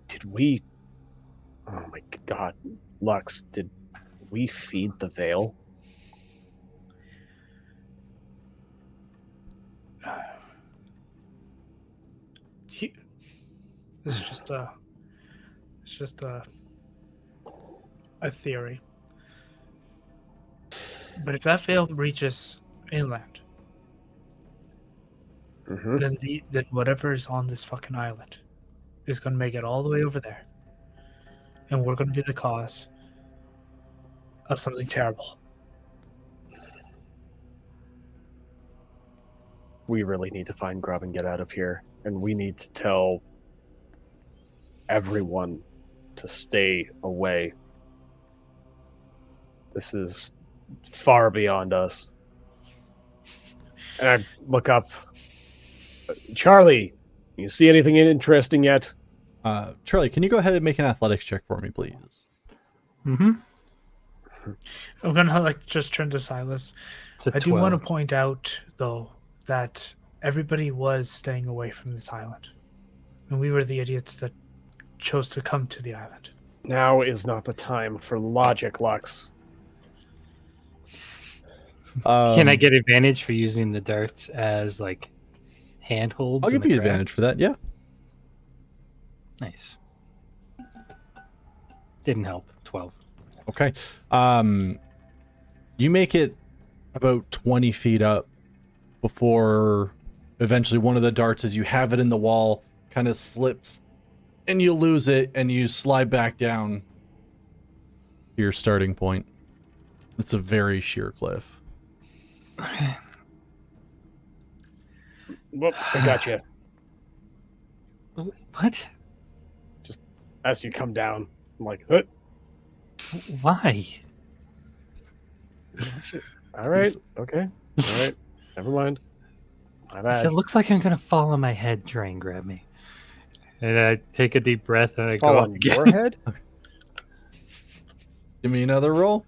Did we? Oh my God, Lux! Did we feed the veil? This is just a theory. But if that veil reaches inland, Mm-hmm. then whatever is on this fucking island is going to make it all the way over there, and we're going to be the cause of something terrible. We really need to find Grub and get out of here, and we need to tell everyone to stay away. This is far beyond us. And I look up. Charlie, you see anything interesting yet? Charlie, can you go ahead and make an athletics check for me, please? Mm-hmm. I'm going to just turn to Silas. It's a I do 12. want to point out, though, that everybody was staying away from this island. And we were the idiots that chose to come to the island. Now is not the time for logic, Lux. Can I get advantage for using the darts as like handholds? I'll in give the you crowd? advantage for that, yeah. Nice. Didn't help. 12. Okay. You make it about 20 feet up before eventually one of the darts, as you have it in the wall, kind of slips and you lose it and you slide back down to your starting point. It's a very sheer cliff. Whoop, I got you. What? As you come down, I'm like, huh? Why? All right, okay, all right, never mind. My bad. It looks like I'm gonna fall on my head. Try and grab me. And I take a deep breath and I Fall go up on again. your head? Give me another roll.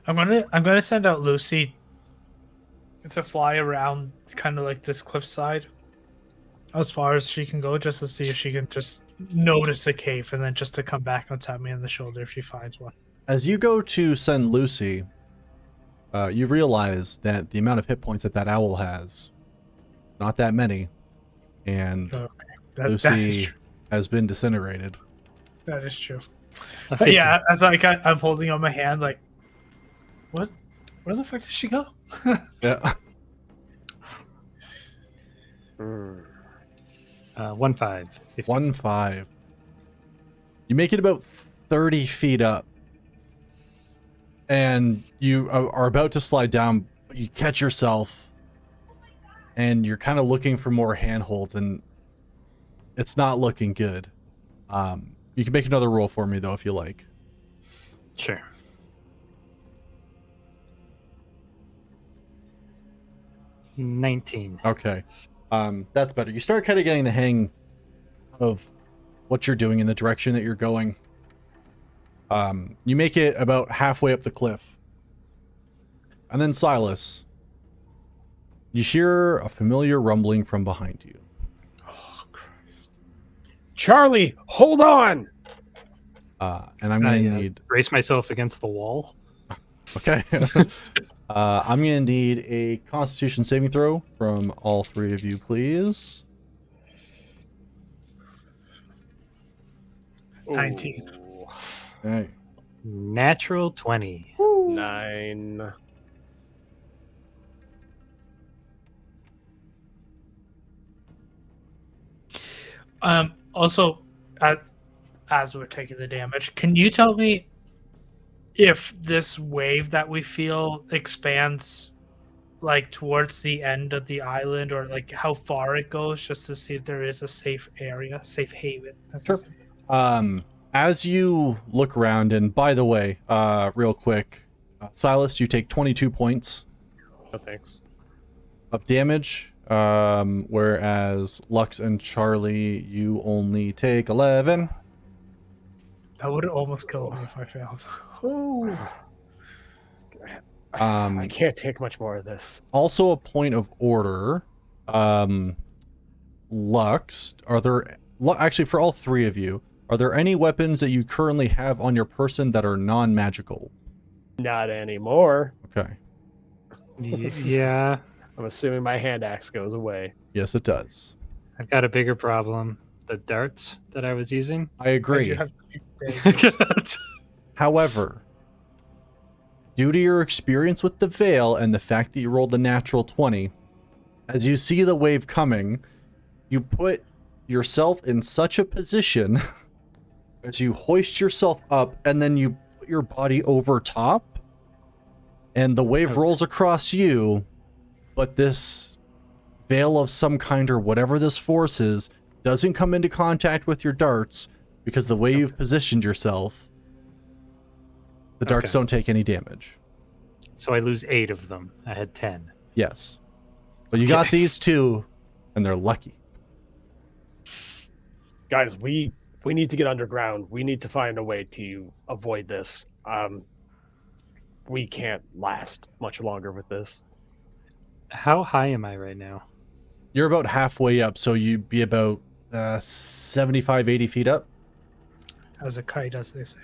I'm gonna send out Lucy to fly around kind of like this cliffside as far as she can go, just to see if she can just notice a cave, and then just to come back and tap me on the shoulder if she finds one. As you go to send Lucy, you realize that the amount of hit points that owl has, not that many, and Okay. That is Lucy true. has been disintegrated. That is true. A But 50. yeah, as I'm holding on my hand, like, what? Where the fuck did she go? Yeah. 1-5. 50. 1-5. You make it about 30 feet up, and you are about to slide down. But you catch yourself, and you're kind of looking for more handholds, and it's not looking good. You can make another roll for me though if you like. Sure. 19. Okay. That's better. You start kind of getting the hang of what you're doing in the direction that you're going. You make it about halfway up the cliff. And then Silas, you hear a familiar rumbling from behind you. Oh, Christ. Charlie, hold on. And I'm going to I need... brace myself against the wall. Okay. I'm going to need a Constitution saving throw from all three of you, please. 19. Ooh, Okay. Natural 20. 9. Also, as we're taking the damage, can you tell me if this wave that we feel expands like towards the end of the island, or like how far it goes, just to see if there is a safe area, safe haven? Sure. As you look around, and by the way, real quick, Silas, you take 22 points No thanks. of damage, whereas Lux and Charlie, you only take 11. That would have almost killed me if I failed. Ooh. Um, I can't take much more of this. Also, a point of order. Lux, actually, for all three of you, are there any weapons that you currently have on your person that are non-magical? Not anymore. Okay. Yeah, I'm assuming my hand axe goes away. Yes, it does. I've got a bigger problem. The darts that I was using. I agree. You have daggers. However, due to your experience with the veil and the fact that you rolled a natural 20, as you see the wave coming, you put yourself in such a position as you hoist yourself up and then you put your body over top and the wave rolls across you, but this veil of some kind or whatever this force is doesn't come into contact with your darts because the way you've positioned yourself, the darts don't take any damage. So I lose 8 of them. I had 10. Yes. But you got these two, and they're lucky. Guys, we need to get underground. We need to find a way to avoid this. We can't last much longer with this. How high am I right now? You're about halfway up, so you'd be about 75, 80 feet up. As a kite, as they say.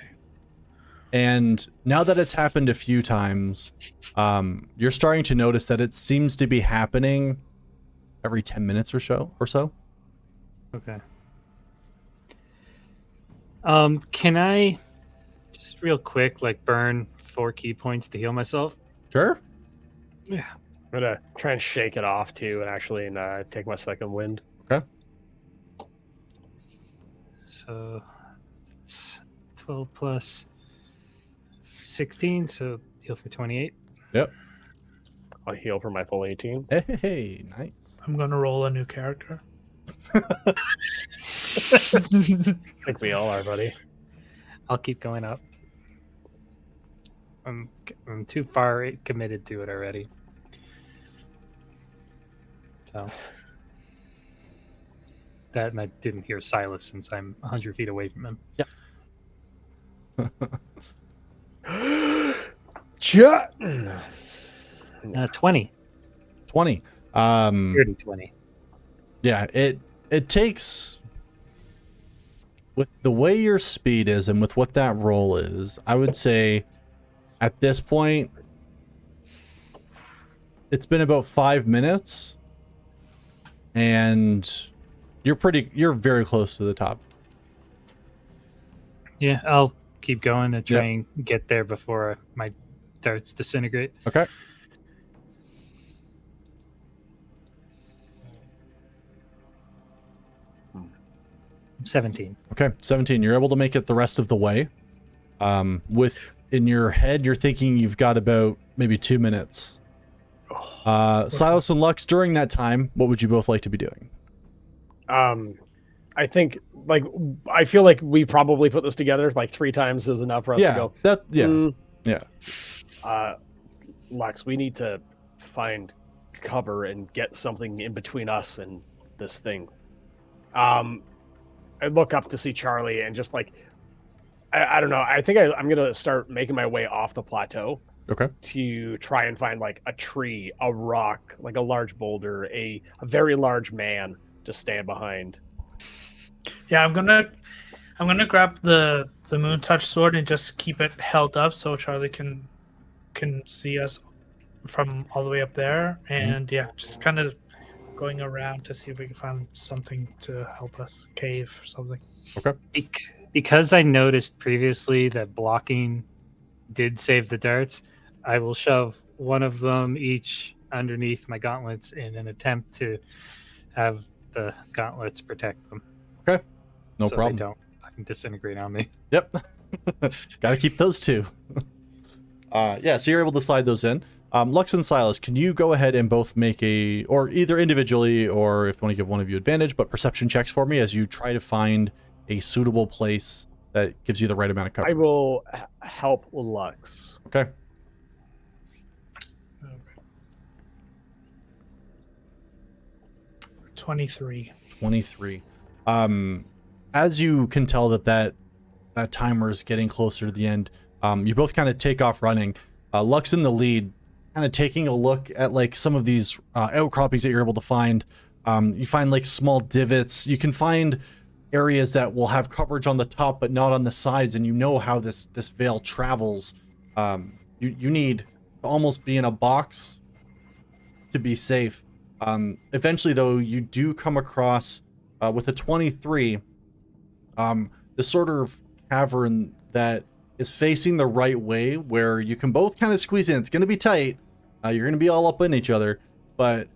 And now that it's happened a few times, you're starting to notice that it seems to be happening every 10 minutes or so. Okay. Can I just real quick burn 4 key points to heal myself? Sure. Yeah. I'm gonna try and shake it off too, and actually take my second wind. Okay. So it's 12 plus 16, so heal for 28. Yep. I'll heal for my full 18. Hey, nice. I'm gonna roll a new character. I think we all are, buddy. I'll keep going up. I'm too far committed to it already. So that, and I didn't hear Silas since I'm 100 feet away from him. Shut. 20. 20. 30, 20. Yeah, it takes, with the way your speed is and with what that roll is, I would say at this point it's been about 5 minutes and you're very close to the top. Yeah, I'll keep going to try and get there before my darts disintegrate. Okay. I'm 17. Okay, 17. You're able to make it the rest of the way. With in your head, you're thinking you've got about maybe 2 minutes. Silas and Lux, during that time, what would you both like to be doing? I think I feel like we probably put this together 3 times is enough for us to go. Yeah. Lux, we need to find cover and get something in between us and this thing. I look up to see Charlie and just like, I don't know. I think I'm going to start making my way off the plateau Okay. to try and find like a tree, a rock, like a large boulder, a very large man to stand behind. Yeah, I'm gonna grab the moon touch sword and just keep it held up so Charlie can see us from all the way up there. And yeah, just kind of going around to see if we can find something to help us, cave or something. Okay. Because I noticed previously that blocking did save the darts, I will shove one of them each underneath my gauntlets in an attempt to have the gauntlets protect them. Okay. No so problem. They don't fucking disintegrate on me. Yep. Gotta keep those two. Yeah, so you're able to slide those in. Lux and Silas, can you go ahead and both make or either individually, or if you want to give one of you advantage, but perception checks for me as you try to find a suitable place that gives you the right amount of cover. I will help Lux. Okay. 23. 23. As you can tell that timer is getting closer to the end, you both kind of take off running. Lux in the lead, kind of taking a look at like some of these outcroppings that you're able to find. You find like small divots. You can find areas that will have coverage on the top but not on the sides, and you know how this veil travels. You need to almost be in a box to be safe. Eventually, though, you do come across with a 23 this sort of cavern that is facing the right way, where you can both kind of squeeze in. It's going to be tight. You're going to be all up in each other, but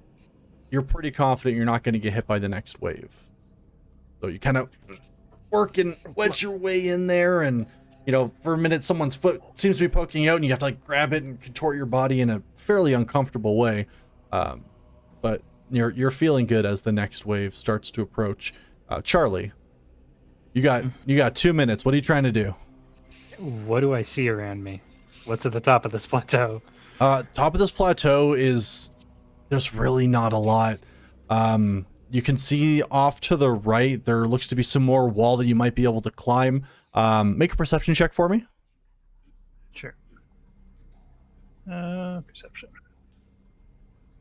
you're pretty confident you're not going to get hit by the next wave. So you kind of work and wedge your way in there, and you know, for a minute someone's foot seems to be poking out, and you have to like grab it and contort your body in a fairly uncomfortable way. But you're feeling good as the next wave starts to approach. Charlie, you got 2 minutes. What are you trying to do? What do I see around me? What's at the top of this plateau? Top of this plateau there's really not a lot. You can see off to the right, there looks to be some more wall that you might be able to climb. Make a perception check for me. Sure. Perception.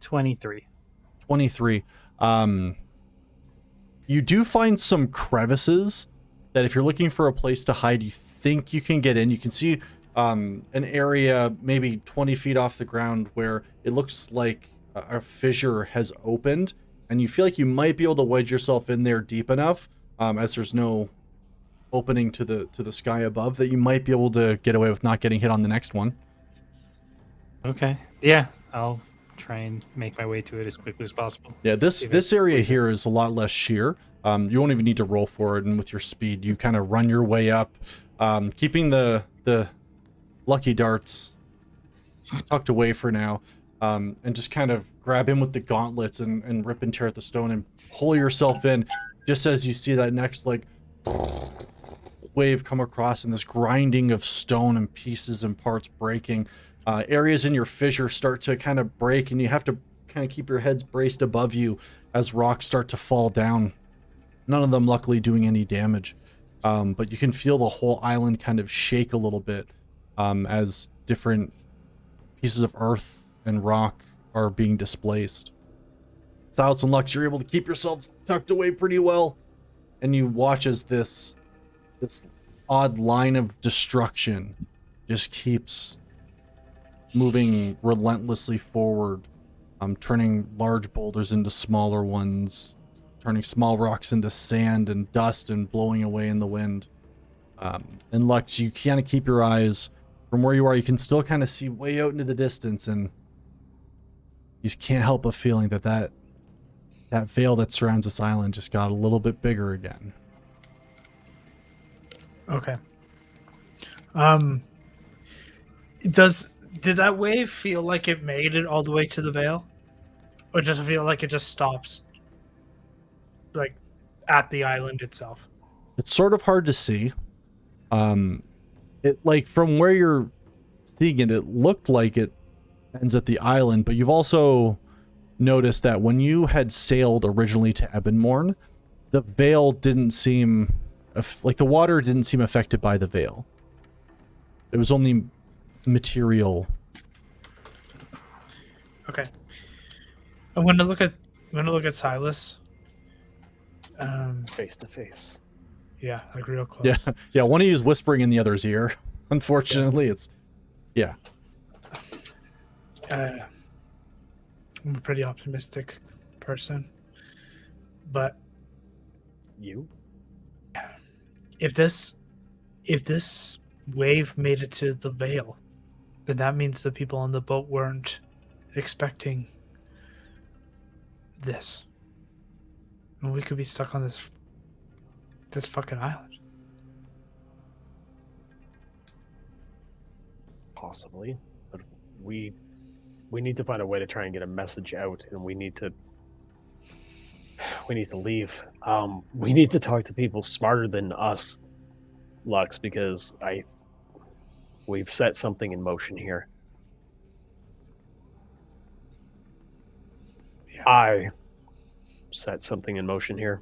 23. 23. You do find some crevices that if you're looking for a place to hide, you think you can get in. You can see an area maybe 20 feet off the ground where it looks like a fissure has opened, and you feel like you might be able to wedge yourself in there deep enough, as there's no opening to the sky above, that you might be able to get away with not getting hit on the next one. Okay. Yeah, I'll try and make my way to it as quickly as possible. Yeah, this area here is a lot less sheer. You won't even need to roll for it, and with your speed, you kind of run your way up, keeping the lucky darts tucked away for now, and just kind of grab in with the gauntlets and rip and tear at the stone and pull yourself in, just as you see that next like wave come across, and this grinding of stone and pieces and parts breaking. Areas in your fissure start to kind of break, and you have to kind of keep your heads braced above you as rocks start to fall down. None of them luckily doing any damage, but you can feel the whole island kind of shake a little bit as different pieces of earth and rock are being displaced. Silas and Lux, you're able to keep yourselves tucked away pretty well, and you watch as this odd line of destruction just keeps moving relentlessly forward, turning large boulders into smaller ones, turning small rocks into sand and dust and blowing away in the wind. And Lux, you kind of keep your eyes from where you are. You can still kind of see way out into the distance, and you just can't help but feeling that veil that surrounds this island just got a little bit bigger again. Okay. Did that wave feel like it made it all the way to the veil? Or does it feel like it just stops like at the island itself? It's sort of hard to see. It like from where you're seeing it, it looked like it ends at the island, but you've also noticed that when you had sailed originally to Ebonmourn, the veil didn't seem like the water didn't seem affected by the veil. It was only material. Okay. I'm gonna look at Silas. Face to face. Yeah, like real close. Yeah, yeah. One of you is whispering in the other's ear. Unfortunately, it's yeah. I'm a pretty optimistic person, but You? if this wave made it to the Vale, then that means the people on the boat weren't expecting this, and we could be stuck on this fucking island. Possibly, but we need to find a way to try and get a message out, and we need to leave. We need to talk to people smarter than us, Lux, because we've set something in motion here. Yeah. I set something in motion here.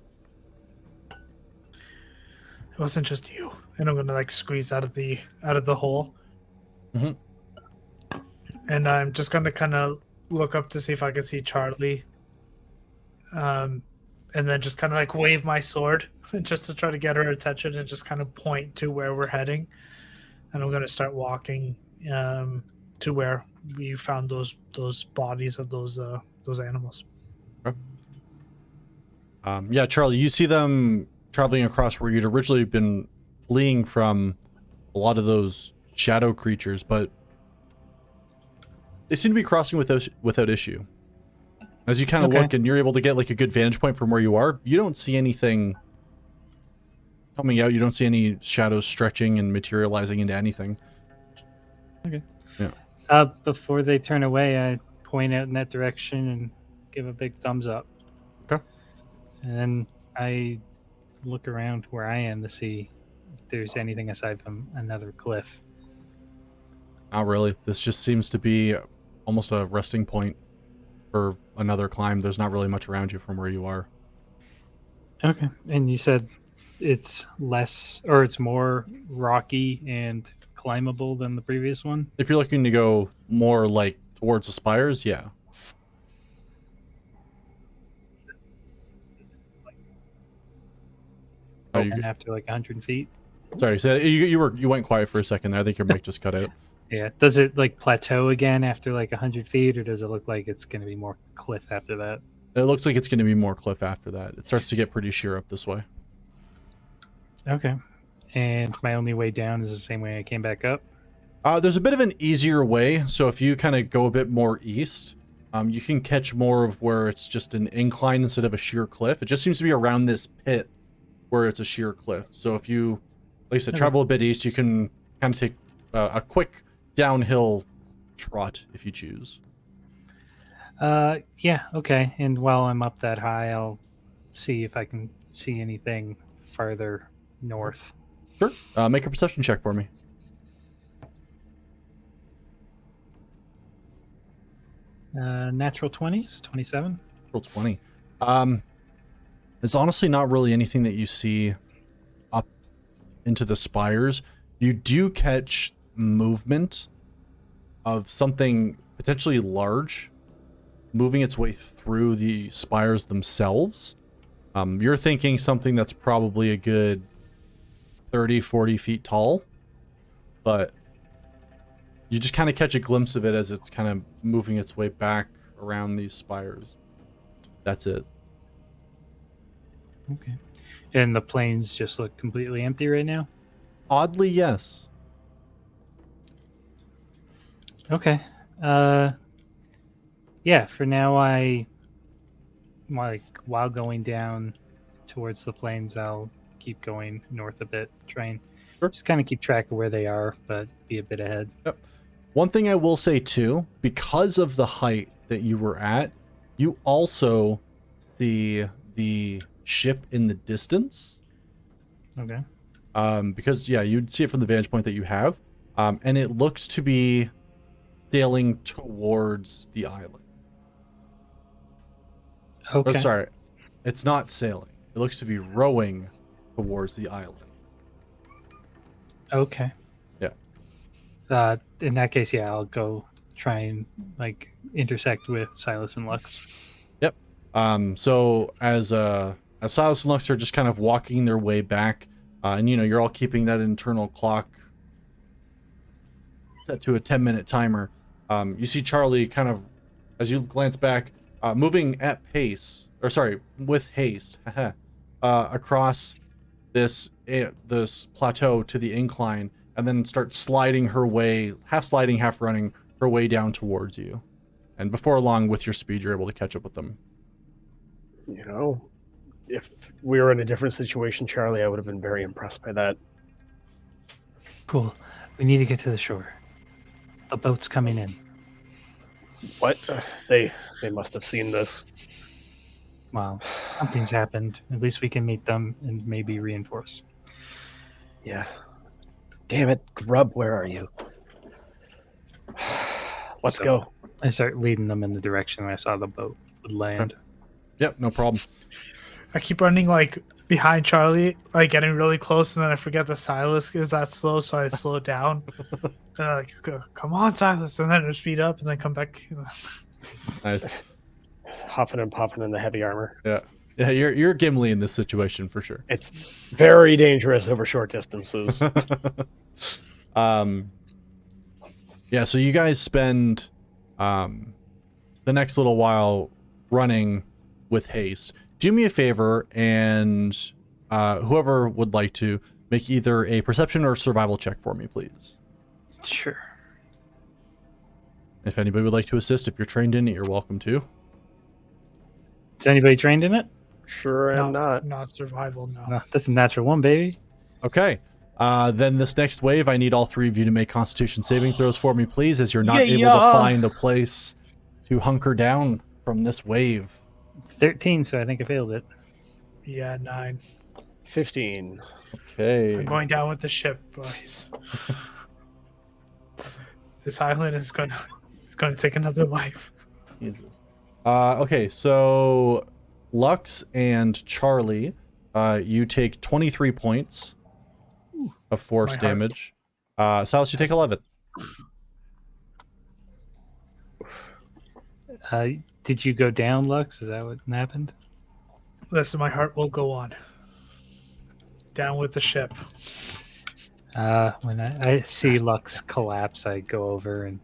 It wasn't just you. And I'm gonna like squeeze out of the hole. Mhm. And I'm just gonna kind of look up to see if I can see Charlie. And then just kind of like wave my sword just to try to get her attention and just kind of point to where we're heading. And I'm gonna start walking to where we found those bodies of those animals. Yeah, Charlie, you see them traveling across where you'd originally been fleeing from a lot of those shadow creatures, but they seem to be crossing without issue. As you kind of look and you're able to get like a good vantage point from where you are, you don't see anything coming out. You don't see any shadows stretching and materializing into anything. Okay. Yeah. Before they turn away, I point out in that direction and give a big thumbs up. Okay. And then I look around where I am to see if there's anything aside from another cliff. Not really. This just seems to be almost a resting point for another climb. There's not really much around you from where you are. Okay. And you said it's less, or it's more rocky and climbable than the previous one? If you're looking to go more like towards the spires, yeah. And after like 100 feet? Sorry, so you went quiet for a second there. I think your mic just cut out. Yeah. Does it like plateau again after like 100 feet, or does it look like it's going to be more cliff after that? It looks like it's going to be more cliff after that. It starts to get pretty sheer up this way. Okay. And my only way down is the same way I came back up? There's a bit of an easier way. So if you kind of go a bit more east, you can catch more of where it's just an incline instead of a sheer cliff. It just seems to be around this pit where it's a sheer cliff. So if you, like I said, travel a bit east, you can kind of take a quick downhill trot if you choose. Yeah, okay. And while I'm up that high, I'll see if I can see anything farther north. Sure. Make a perception check for me. Natural 20s, 27. Roll 20. There's honestly not really anything that you see up into the spires. You do catch movement of something potentially large moving its way through the spires themselves. You're thinking something that's probably a good 30, 40 feet tall, but you just kind of catch a glimpse of it as it's kind of moving its way back around these spires. That's it. Okay. And the plains just look completely empty right now? Oddly, yes. Okay. Yeah, for now while going down towards the plains, I'll keep going north a bit, try and just kind of keep track of where they are, but be a bit ahead. Yep. One thing I will say too, because of the height that you were at, you also see the ship in the distance. Okay. Because yeah, you'd see it from the vantage point that you have, and it looks to be sailing towards the island. Or, Okay. sorry, it's not sailing. It looks to be rowing towards the island. Okay. Yeah. In that case, yeah, I'll go try and like intersect with Silas and Lux. Yep. So as Silas and Lux are just kind of walking their way back, and you're all keeping that internal clock set to a 10-minute timer. You see Charlie kind of, as you glance back, moving at pace, or sorry, with haste, across this plateau to the incline, and then start sliding her way, half sliding, half running her way down towards you. And before long, with your speed, you're able to catch up with them. If we were in a different situation, Charlie, I would have been very impressed by that. Cool. We need to get to the shore. The boat's coming in. What? They must have seen this. Wow. Something's happened. At least we can meet them and maybe reinforce. Yeah. Damn it, Grub, where are you? Let's go. I start leading them in the direction I saw the boat would land. Okay. Yep, no problem. I keep running like behind Charlie, like getting really close, and then I forget that Silas is that slow, so I slow down. And I like, come on, Silas, and then I speed up, and then come back. Nice. Huffing and puffing in the heavy armor. Yeah, you're Gimli in this situation for sure. It's very dangerous over short distances. Yeah, so you guys spend the next little while running with haste. Do me a favor, and whoever would like to make either a perception or survival check for me, please. Sure. If anybody would like to assist, if you're trained in it, you're welcome to. Is anybody trained in it? Sure am not. Not survival, no. No, that's a natural one, baby. Okay. Then this next wave, I need all three of you to make Constitution saving throws for me, please, as you're not able to find a place to hunker down from this wave. 13, so I think I failed it. Yeah, 9. 15. Okay. I'm going down with the ship, boys. This island is going to take another life. Jesus. Okay, so Lux and Charlie, you take 23 points of force My heart. damage. Silas, you take 11. Did you go down, Lux? Is that what happened? Listen, my heart will go on. Down with the ship. When I see Lux collapse, I go over and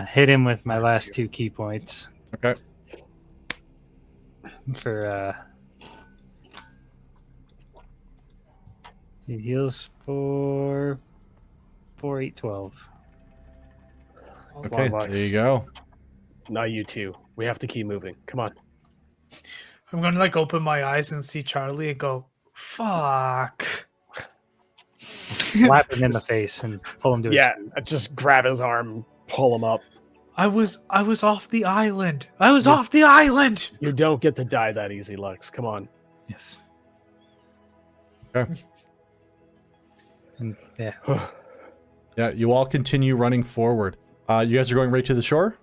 hit him with my last 2 key points. Okay. For it heals for 4, 8, 12. Okay, Lux. there you go. Now you two. We have to keep moving. Come on. I'm going to like open my eyes and see Charlie and go, fuck. Slap him in the face and pull him to his feet. Just grab his arm, pull him up. I was off the island. I was off the island. You don't get to die that easy, Lux. Come on. Yes. Okay. And yeah. Yeah, you all continue running forward. You guys are going right to the shore?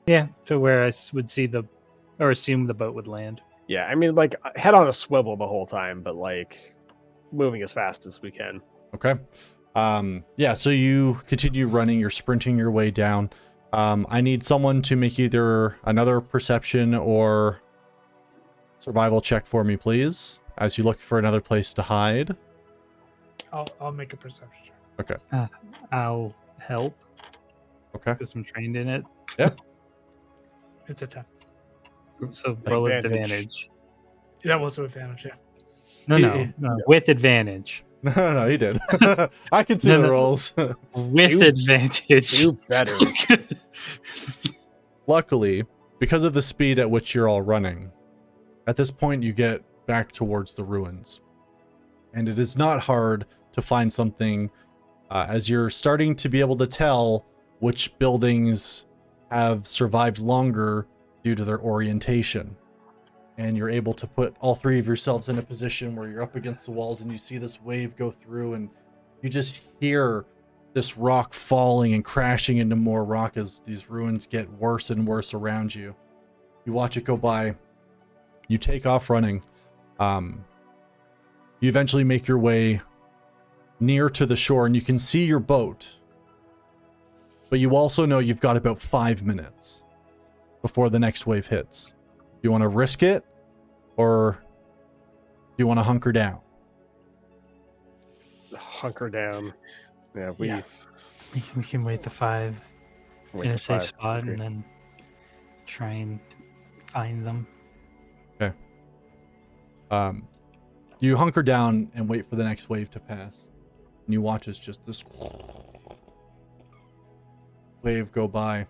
Yeah, to where I would see or assume the boat would land. Yeah, I mean, like, head on a swivel the whole time, but, like, moving as fast as we can. Okay. Yeah, so you continue running, you're sprinting your way down. I need someone to make either another perception or survival check for me, please, as you look for another place to hide. I'll make a perception check. Okay. I'll help Okay. because I'm trained in it. It's a 10. So roll with Advantage. advantage. That was an advantage, yeah. No, with advantage. No, he did. I can see No, the no. rolls. With You- advantage. You better. Luckily, because of the speed at which you're all running, at this point you get back towards the ruins. And it is not hard to find something as you're starting to be able to tell which buildings have survived longer due to their orientation. And you're able to put all three of yourselves in a position where you're up against the walls and you see this wave go through and you just hear this rock falling and crashing into more rock as these ruins get worse and worse around you. You watch it go by. You take off running. You eventually make your way near to the shore, and you can see your boat. But you also know you've got about 5 minutes before the next wave hits. You want to risk it, or do you want to hunker down? Hunker down. Yeah, We can wait the 5 wait in a to safe 5. spot Okay. and then try and find them. You hunker down and wait for the next wave to pass. And you watch as just this wave go by. And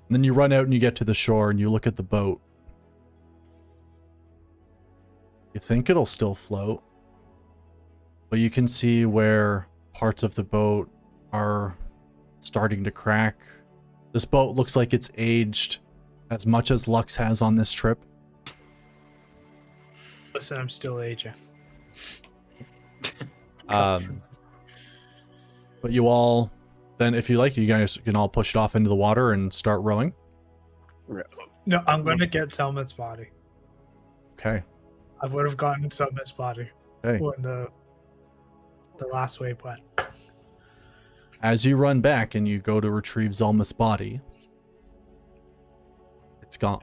then you run out and you get to the shore and you look at the boat. You think it'll still float, but you can see where parts of the boat are starting to crack. This boat looks like it's aged as much as Lux has on this trip. Listen, I'm still aging. But you all, then if you like, you guys can all push it off into the water and start rowing. No, I'm going to get Selma's body. Okay. I would have gotten Selma's body Okay. when the last wave went. As you run back and you go to retrieve Zelma's body, it's gone.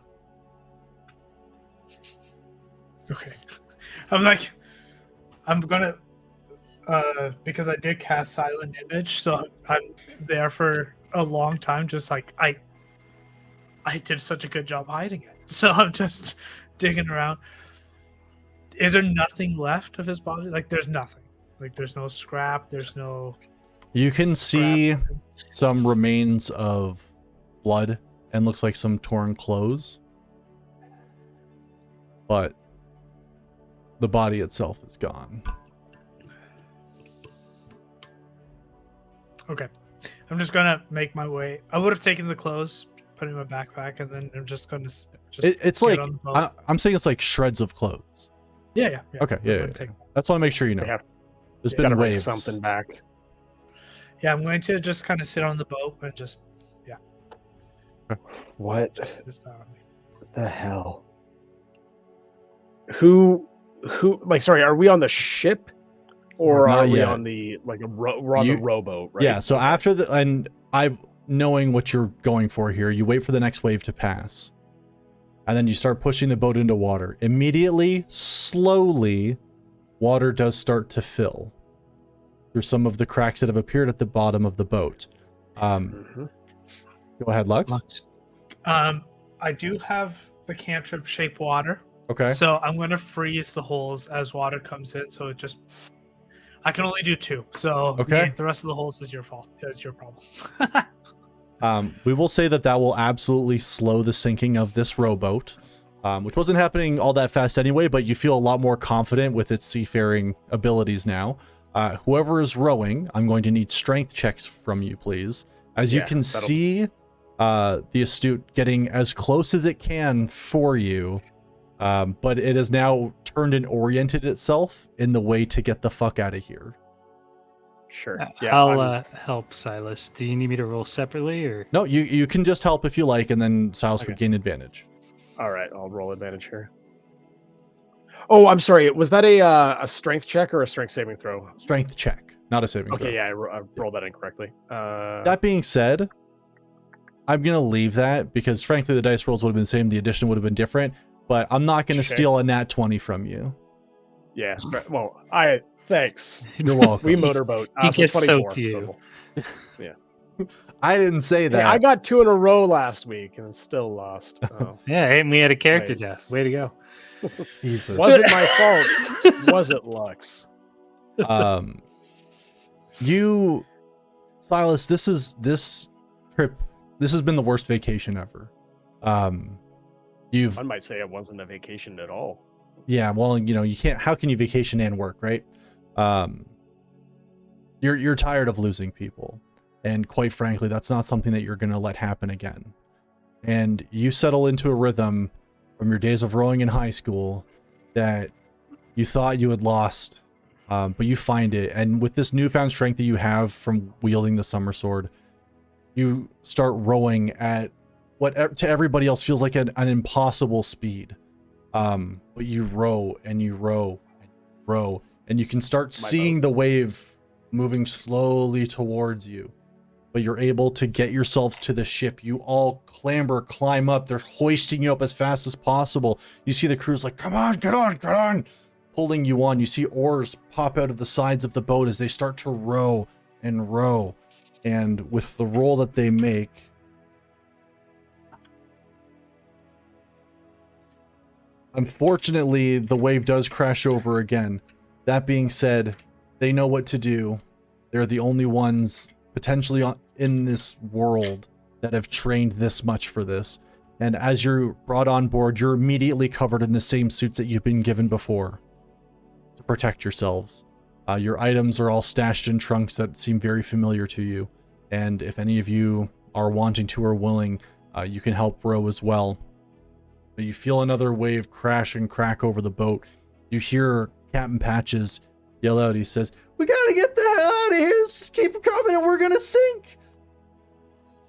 Okay. I'm gonna because I did cast Silent Image, so I'm there for a long time, just like I did such a good job hiding it. So I'm just digging around. Is there nothing left of his body? Like there's nothing. Like there's no scrap, there's no You can see some remains of blood and looks like some torn clothes. But the body itself is gone. Okay. I'm just gonna make my way. I would have taken the clothes, put it in my backpack, and then I'm just gonna It's get like, on the boat. I'm saying it's like shreds of clothes. Yeah. Okay, I'm yeah. gonna take- I just want to make sure you know. Yeah. There's Gotta been bring waves. something back. Yeah, I'm going to just kind of sit on the boat and just What just the hell? Who? Like, sorry, are we on the ship, or Not are we yet. on the we're on the rowboat? Right? Yeah, so after the, and I, knowing what you're going for here, you wait for the next wave to pass. And then you start pushing the boat into water. Immediately, slowly, water does start to fill through some of the cracks that have appeared at the bottom of the boat. Mhm. Go ahead, Lux. I do have the cantrip shape water, Okay. so I'm going to freeze the holes as water comes in. So I can only do 2. So Okay. the rest of the holes is your fault. It's your problem. We will say that will absolutely slow the sinking of this rowboat, which wasn't happening all that fast anyway, but you feel a lot more confident with its seafaring abilities now. Whoever is rowing, I'm going to need strength checks from you, please. As you Yeah, can that'll- see, the Astute getting as close as it can for you, but it has now turned and oriented itself in the way to get the fuck out of here. Sure. Yeah. I'll help Silas. Do you need me to roll separately or? No, you can just help if you like, and then Silas would Okay. gain advantage. All right, I'll roll advantage here. Oh, I'm sorry. Was that a strength check or a strength saving throw? Strength check, not a saving throw. Okay, yeah, I rolled that incorrectly. That being said, I'm going to leave that because frankly, the dice rolls would have been the same. The addition would have been different, but I'm not going to Sure. steal a nat 20 from you. Yeah. Well, thanks. You're welcome. We motorboat. He So gets 24 soaked you. total. I didn't say that. Yeah, I got 2 in a row last week and still lost. Oh. Yeah, and we had a character Right. death. Way to go. Jesus. Wasn't my fault. Was it, Lux? You, Silas, this trip, this has been the worst vacation ever. You've, I might say it wasn't a vacation at all. yeah, well, you can't, how can you vacation and work, right? You're tired of losing people. And quite frankly, that's not something that you're going to let happen again. And you settle into a rhythm from your days of rowing in high school that you thought you had lost, but you find it. And with this newfound strength that you have from wielding the summer sword, you start rowing at what to everybody else feels like an impossible speed. But you row and you row and you row, and you can start seeing the wave moving slowly towards you. But you're able to get yourselves to the ship. You all climb up. They're hoisting you up as fast as possible. You see the crew's like, come on, get on, pulling you on. You see oars pop out of the sides of the boat as they start to row and row. And with the roll that they make, unfortunately, the wave does crash over again. That being said, they know what to do. They're the only ones potentially in this world that have trained this much for this. And as you're brought on board, you're immediately covered in the same suits that you've been given before to protect yourselves. Your items are all stashed in trunks that seem very familiar to you. And if any of you are wanting to or willing, you can help row as well. But you feel another wave crash and crack over the boat. You hear Captain Patches yell out. He says, "We gotta get the hell out of here. Just keep coming and we're gonna sink."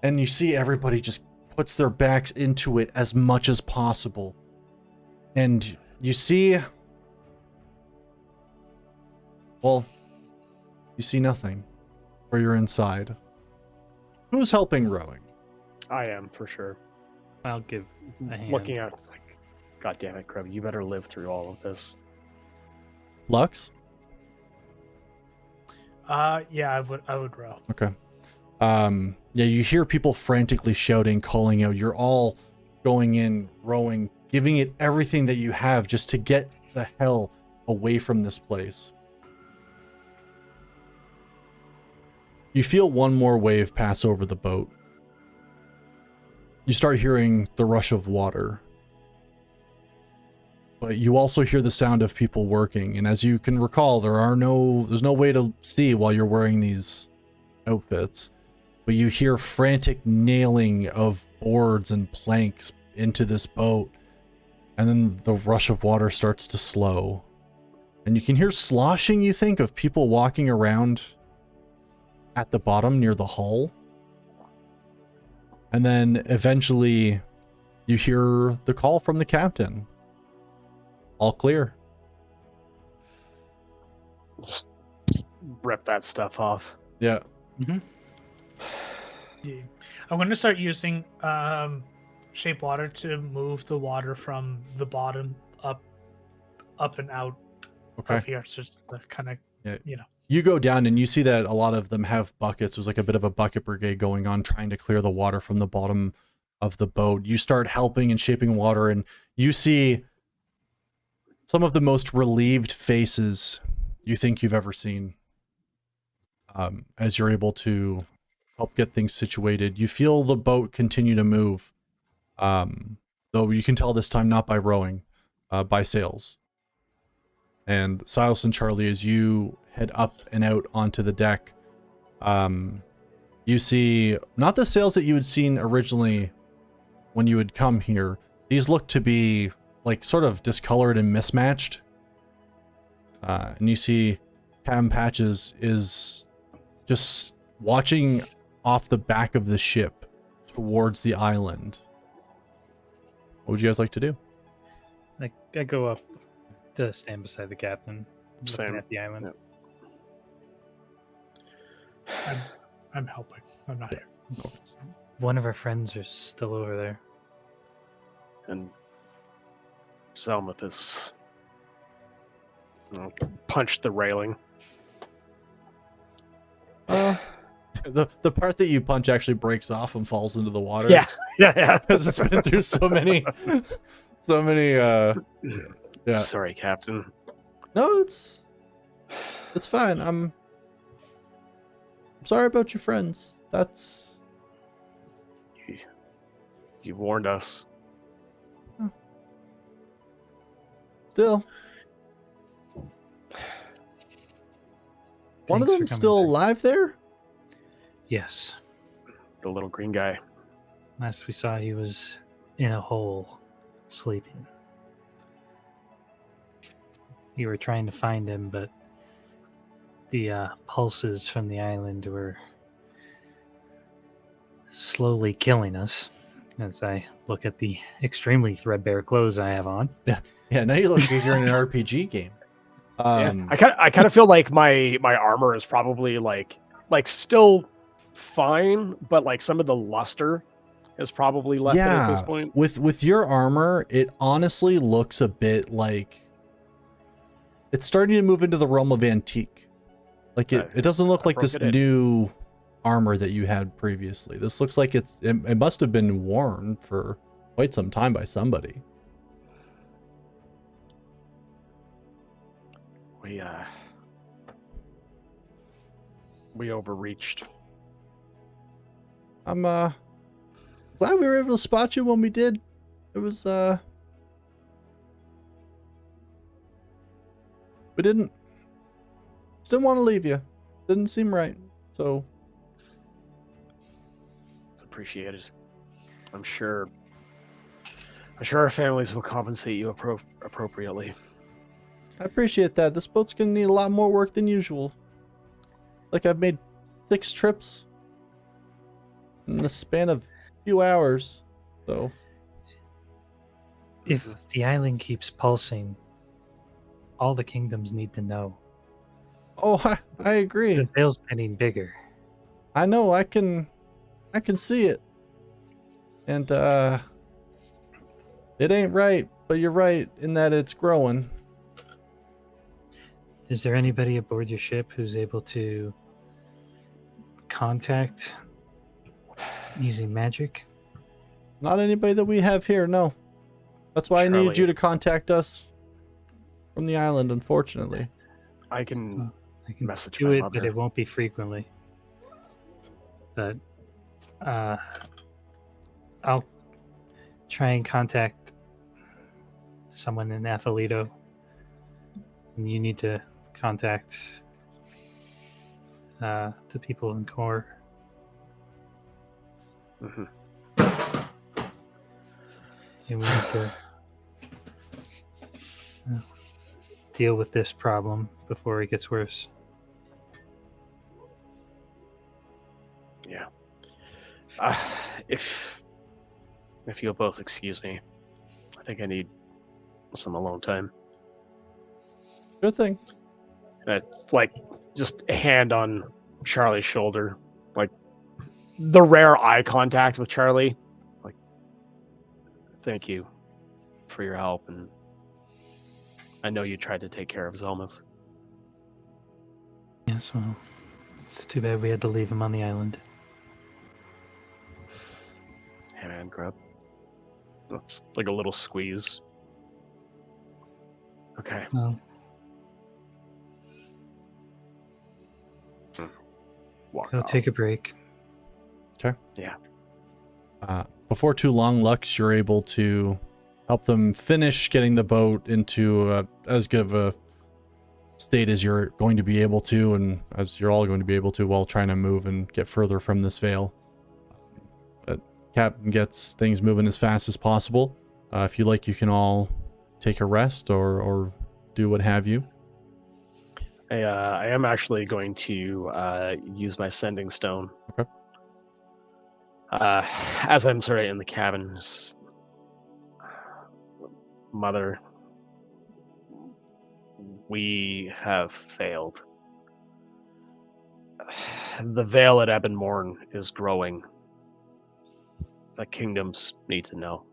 And you see everybody just puts their backs into it as much as possible. And you see, well, you see nothing, or you're inside. Who's helping rowing? I am, for sure. I'll give a hand. Looking out, it's like, God damn it, Grub, you better live through all of this. Lux? Yeah, I would row. Okay. Yeah, you hear people frantically shouting, calling out. You're all going in, rowing, giving it everything that you have just to get the hell away from this place. You feel one more wave pass over the boat. You start hearing the rush of water. But you also hear the sound of people working, and as you can recall, there's no way to see while you're wearing these outfits. But you hear frantic nailing of boards and planks into this boat, and then the rush of water starts to slow. And you can hear sloshing, you think, of people walking around at the bottom near the hull. And then eventually you hear the call from the captain. All clear. Just rip that stuff off. Yeah. Mm-hmm. Yeah. I'm going to start using shape water to move the water from the bottom up and out Okay. of here. So it's kind of, Yeah. you know. You go down and you see that a lot of them have buckets. There's like a bit of a bucket brigade going on, trying to clear the water from the bottom of the boat. You start helping and shaping water, and you see some of the most relieved faces you think you've ever seen. As you're able to help get things situated, you feel the boat continue to move. Though you can tell this time not by rowing, by sails. And Silas and Charlie, as you head up and out onto the deck, you see not the sails that you had seen originally when you had come here. These look to be like sort of discolored and mismatched. And you see Captain Patches is just watching off the back of the ship towards the island. What would you guys like to do? I go up to stand beside the captain, looking Same. at the island. Yep. I'm helping. I'm not here. One of our friends are still over there. And Zelmuth is punched the railing. The part that you punch actually breaks off and falls into the water. Yeah. Yeah. Because it's been through so many yeah. Sorry, Captain. No, it's fine. I'm sorry about your friends. That's You warned us. still one of Thanks for them coming still back. alive there? Yes. The little green guy. Last we saw, he was in a hole, sleeping. You were trying to find him, but the pulses from the island were slowly killing us, as I look at the extremely threadbare clothes I have on. Yeah, now you look like you're in an RPG game. Yeah, I kind of feel like my armor is probably like still fine, but like some of the luster has probably left it at this yeah, point. with your armor, it honestly looks a bit like it's starting to move into the realm of antique. Like it doesn't look I like broke this it in. new armor that you had previously. This looks like it must have been worn for quite some time by somebody. We overreached. I'm glad we were able to spot you when we did. It was we didn't want to leave you. Didn't seem right. So It's appreciated. I'm sure our families will compensate you appropriately. I appreciate that. This boat's gonna need a lot more work than usual. Like I've made 6 trips in the span of a few hours. So If the island keeps pulsing, all the kingdoms need to know. I agree. The veil's getting bigger. I know, I can see it. And it ain't right, but you're right in that it's growing. Is there anybody aboard your ship who's able to contact using magic? Not anybody that we have here, no. That's why I needed Charlie. you to contact us from the island, unfortunately. I can I can message do my it, mother. but it won't be frequently. But I'll try and contact someone in Atholito. And you need to contact the people in Core. Mhm. And we need to deal with this problem before it gets worse. Yeah. If you'll both excuse me, I think I need some alone time. Good thing. And it's like just a hand on Charlie's shoulder, like the rare eye contact with Charlie. Like, thank you for your help, and I know you tried to take care of Zelmuth. Yes, well, it's too bad we had to leave him on the island. Hey man, Grub. That's like a little squeeze. Okay. Well, Walk go off. take a break. Okay. Yeah. Before too long, Lux, you're able to help them finish getting the boat into as good of a state as you're going to be able to, and as you're all going to be able to, while trying to move and get further from this veil. Captain gets things moving as fast as possible. If you like, you can all take a rest or do what have you. I am actually going to use my sending stone. Okay. As I'm sort of in the cabin, Mother, we have failed. The veil at Ebonmourn is growing. The kingdoms need to know.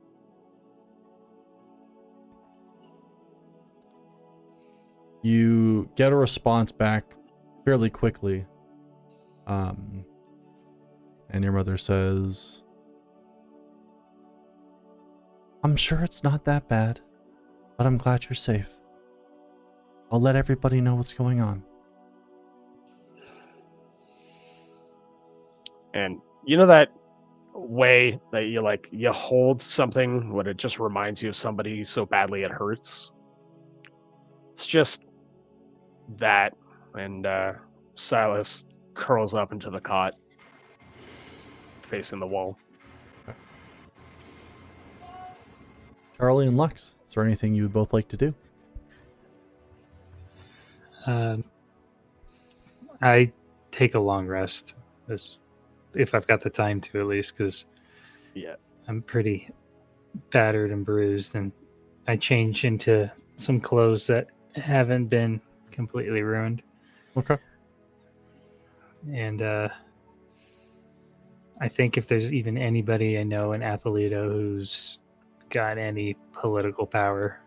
You get a response back fairly quickly. And your mother says, I'm sure it's not that bad, but I'm glad you're safe. I'll let everybody know what's going on. And you know that way that you hold something when it just reminds you of somebody so badly it hurts? It's just that. And Silas curls up into the cot, facing the wall. Charlie and Lux, is there anything you would both like to do? I take a long rest, if I've got the time to, at least, because Yeah. I'm pretty battered and bruised, and I change into some clothes that haven't been completely ruined. Okay. And I think if there's even anybody I know in Apolito who's got any political power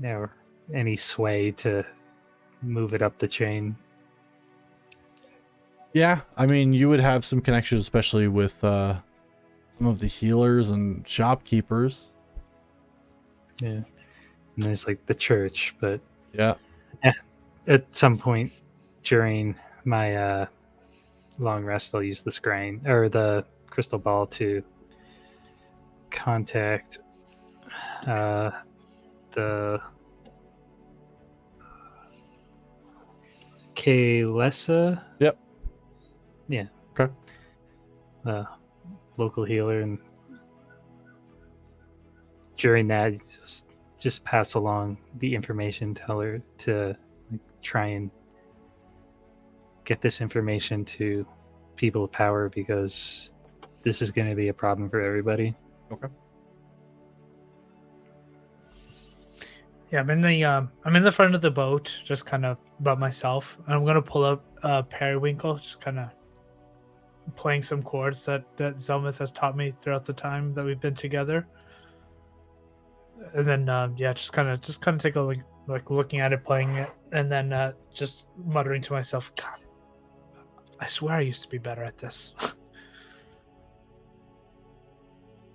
or any sway to move it up the chain. Yeah, I mean, you would have some connections, especially with some of the healers and shopkeepers. Yeah. And there's like the church, but Yeah. at some point during my long rest, I'll use the scrying or the crystal ball to contact the Kaylessa. Yep. Yeah. Okay. Local healer, and during that, just pass along the information. Tell her to try and get this information to people of power because this is going to be a problem for everybody. Okay. Yeah, I'm in the front of the boat, just kind of by myself, and I'm gonna pull up Periwinkle, just kind of playing some chords that Zelmith has taught me throughout the time that we've been together. And then just kind of take a look, like looking at it, playing it, and then just muttering to myself, God, I swear I used to be better at this.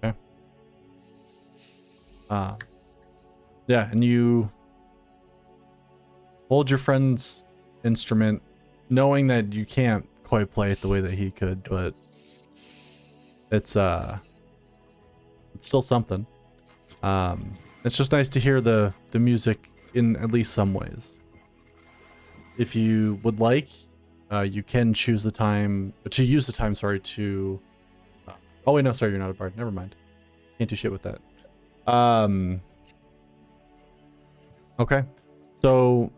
Okay. Yeah, and you hold your friend's instrument, knowing that you can't quite play it the way that he could, but it's still something. It's just nice to hear the music in at least some ways. If you would like, you can choose the time to use the time. Sorry to. Oh wait, no, sorry, you're not a bard. Never mind. Can't do shit with that. Okay, so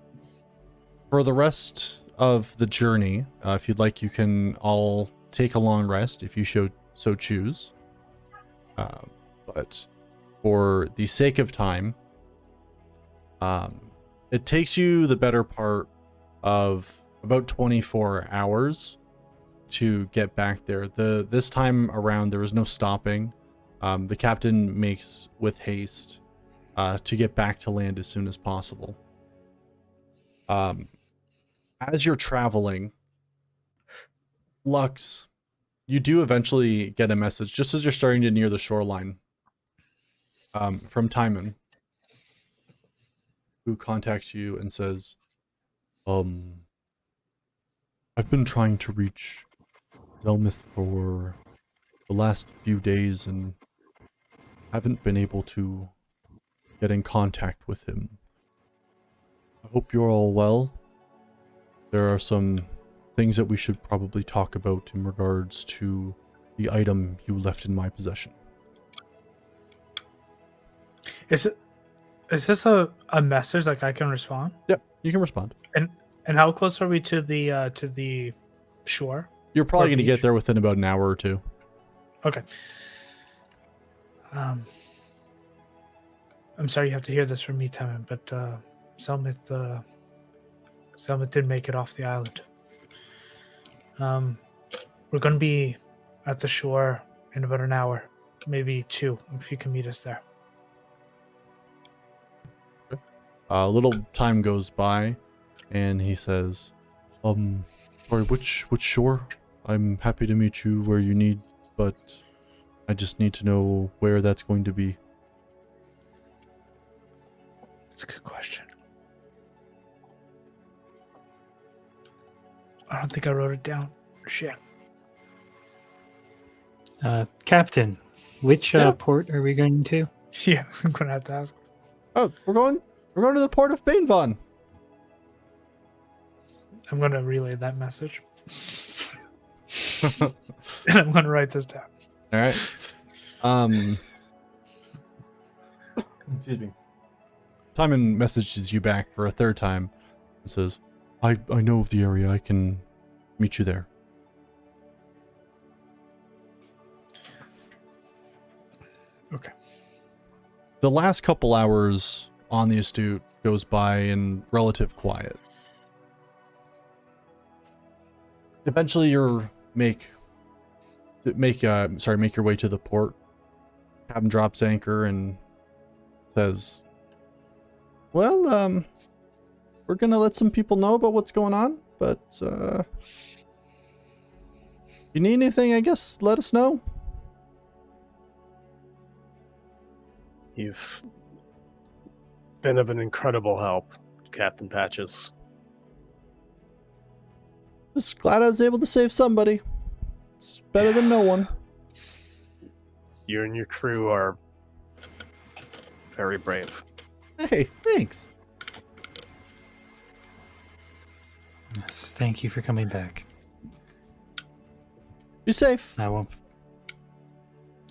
for the rest of the journey, if you'd like, you can all take a long rest if you so choose. But for the sake of time, it takes you the better part of about 24 hours to get back there. This time around, there was no stopping. The captain makes with haste to get back to land as soon as possible. As you're traveling, Lux, you do eventually get a message just as you're starting to near the shoreline from Timon, who contacts you and says, I've been trying to reach Zelmith for the last few days and haven't been able to get in contact with him. I hope you're all well. There are some things that we should probably talk about in regards to the item you left in my possession. Is this a message like I can respond? Yep, you can respond. And how close are we to the shore? You're probably Or going to get beach? there within about an hour or two. Okay. I'm sorry you have to hear this from me, Timon, but Zelmith did make it off the island. We're going to be at the shore in about an hour, maybe 2, if you can meet us there. A little time goes by, and he says, sorry, which shore? I'm happy to meet you where you need, but I just need to know where that's going to be. That's a good question. I don't think I wrote it down. Shit. Captain, which Yeah. port are we going to? Yeah, I'm going to have to ask. Oh, we're going to the port of Bainvon. I'm going to relay that message. And I'm going to write this down. All right. Excuse me. Timon messages you back for a third time and says, I know of the area. I can meet you there. Okay. The last couple hours on the Astute goes by in relative quiet. Eventually, make your way to the port. Captain drops anchor and says, "Well, we're gonna let some people know about what's going on, but if you need anything, I guess let us know." You've been of an incredible help, Captain Patches. Just glad I was able to save somebody. It's better than no one. You and your crew are very brave. Hey, thanks. Yes, thank you for coming back. Be safe. I won't.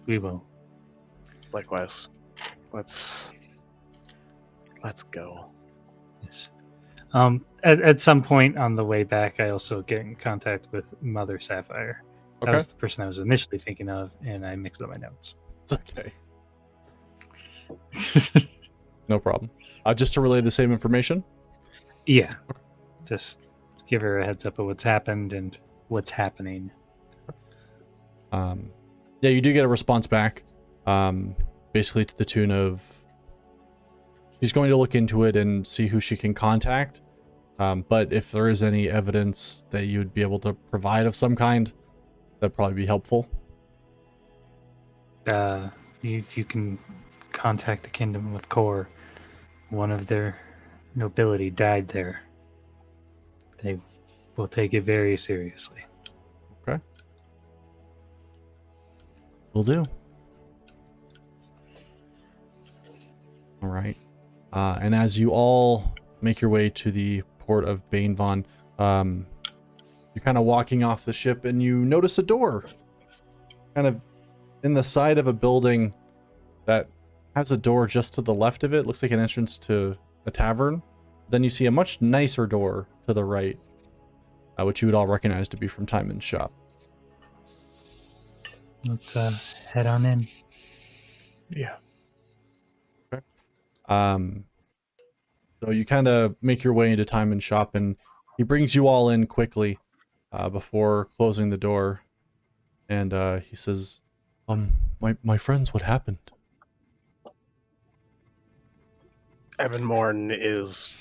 We will. Likewise. Let's go. Yes. At some point on the way back, I also get in contact with Mother Sapphire. That Okay. was the person I was initially thinking of, and I mixed up my notes. It's okay. No problem. Just to relay the same information? Yeah. Just give her a heads up of what's happened and what's happening. Yeah, you do get a response back. Basically to the tune of she's going to look into it and see who she can contact. But if there is any evidence that you would be able to provide of some kind, that'd probably be helpful. You can contact the Kingdom of Kor. One of their nobility died there. They will take it very seriously. Okay. Will do. All right. And as you all make your way to the port of Bainvon, you're kind of walking off the ship and you notice a door kind of in the side of a building that has a door just to the left of it. Looks like an entrance to a tavern. Then you see a much nicer door to the right, which you would all recognize to be from Timon's shop. Let's head on in. Yeah. So you kind of make your way into Timon's shop, and he brings you all in quickly before closing the door. And he says, my friends, what happened? Ebonmourn is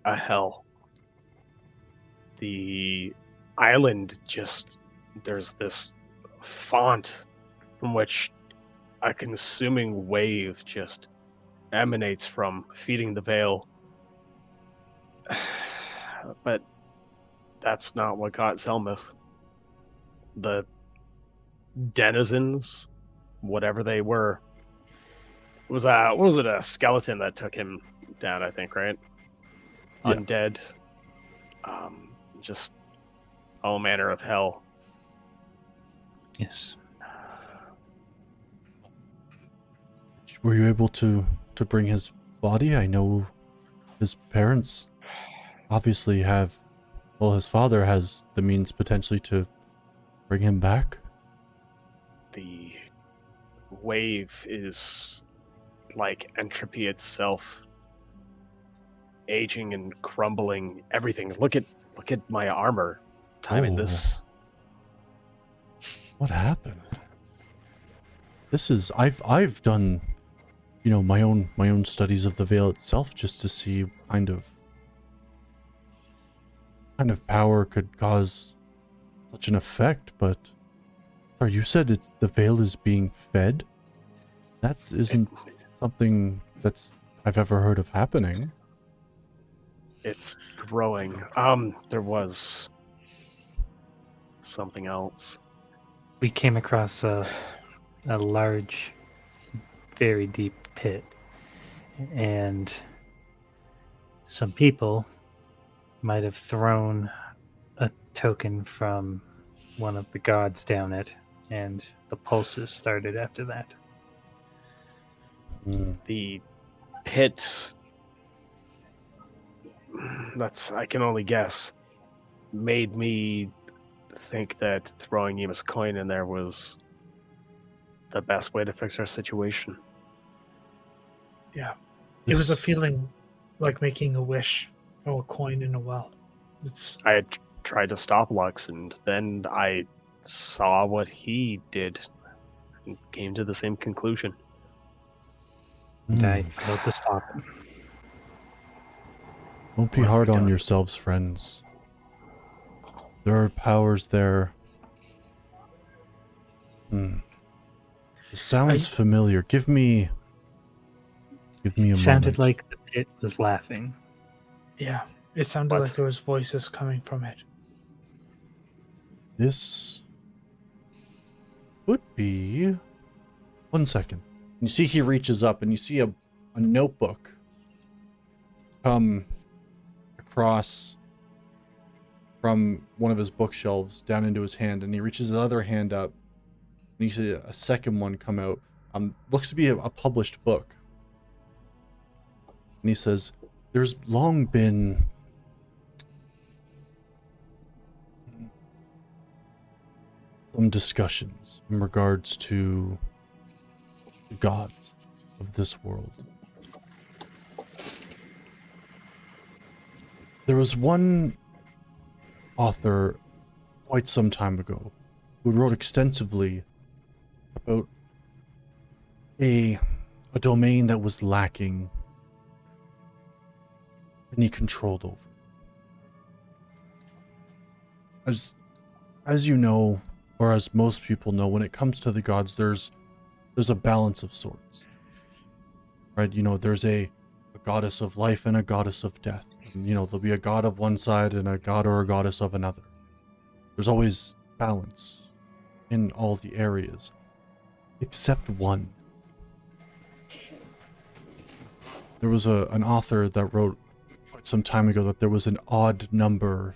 a hell. The island there's this font from which a consuming wave just emanates from, feeding the veil. But that's not what got Zelmuth. The denizens, whatever they were, was a skeleton that took him down, I think, right? Yeah. Undead. Just all manner of hell. Yes. Were you able to bring his body? I know his parents obviously have, well, his father has the means potentially to bring him back. The wave is like entropy itself, aging and crumbling everything. Look at my armor. Timing this. What happened? This is I've done, my own studies of the veil itself just to see what kind of power could cause such an effect, but sorry, you said the veil is being fed? That isn't something I've ever heard of happening. It's growing. There was something else. We came across a large, very deep pit, and some people might have thrown a token from one of the gods down it, and the pulses started after that. The pit, I can only guess, made me think that throwing Yima's coin in there was the best way to fix our situation. Yeah. It was a This- feeling like making a wish from a coin in a well. It's I had tried to stop Lux, and then I saw what he did and came to the same conclusion. And I Hmm. failed to stop him. Don't be What have hard we on done? yourselves, friends. There are powers there. It sounds familiar. Give me a It sounded moment. like the pit was laughing. yeah. It sounded What? like there was voices coming from it. This would be... One second. You see he reaches up and you see a notebook come across from one of his bookshelves down into his hand, and he reaches the other hand up and you see a second one come out. Looks to be a published book. And he says, there's long been some discussions in regards to the gods of this world. There was one author quite some time ago who wrote extensively about a domain that was lacking any control over. As you know, or as most people know, when it comes to the gods, there's a balance of sorts, right? You know, there's a goddess of life and a goddess of death. And, you know, there'll be a god of one side and a god or a goddess of another. There's always balance in all the areas, except one. There was an author that wrote quite some time ago that there was an odd number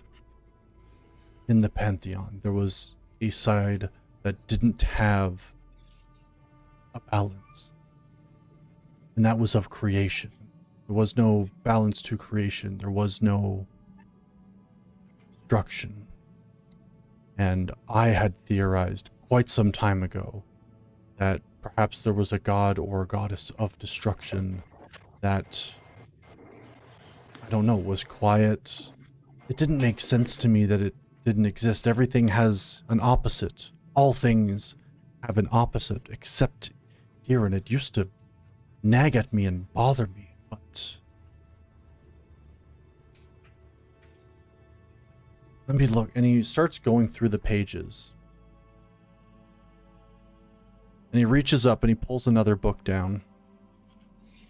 in the pantheon. There was a side that didn't have a balance, and that was of creation. There was no balance to creation. There was no destruction. And I had theorized quite some time ago that perhaps there was a god or a goddess of destruction that, I don't know, was quiet. It didn't make sense to me that it didn't exist. Everything has an opposite. All things have an opposite, except here, and it used to nag at me and bother me, but let me look. And he starts going through the pages. And he reaches up and he pulls another book down.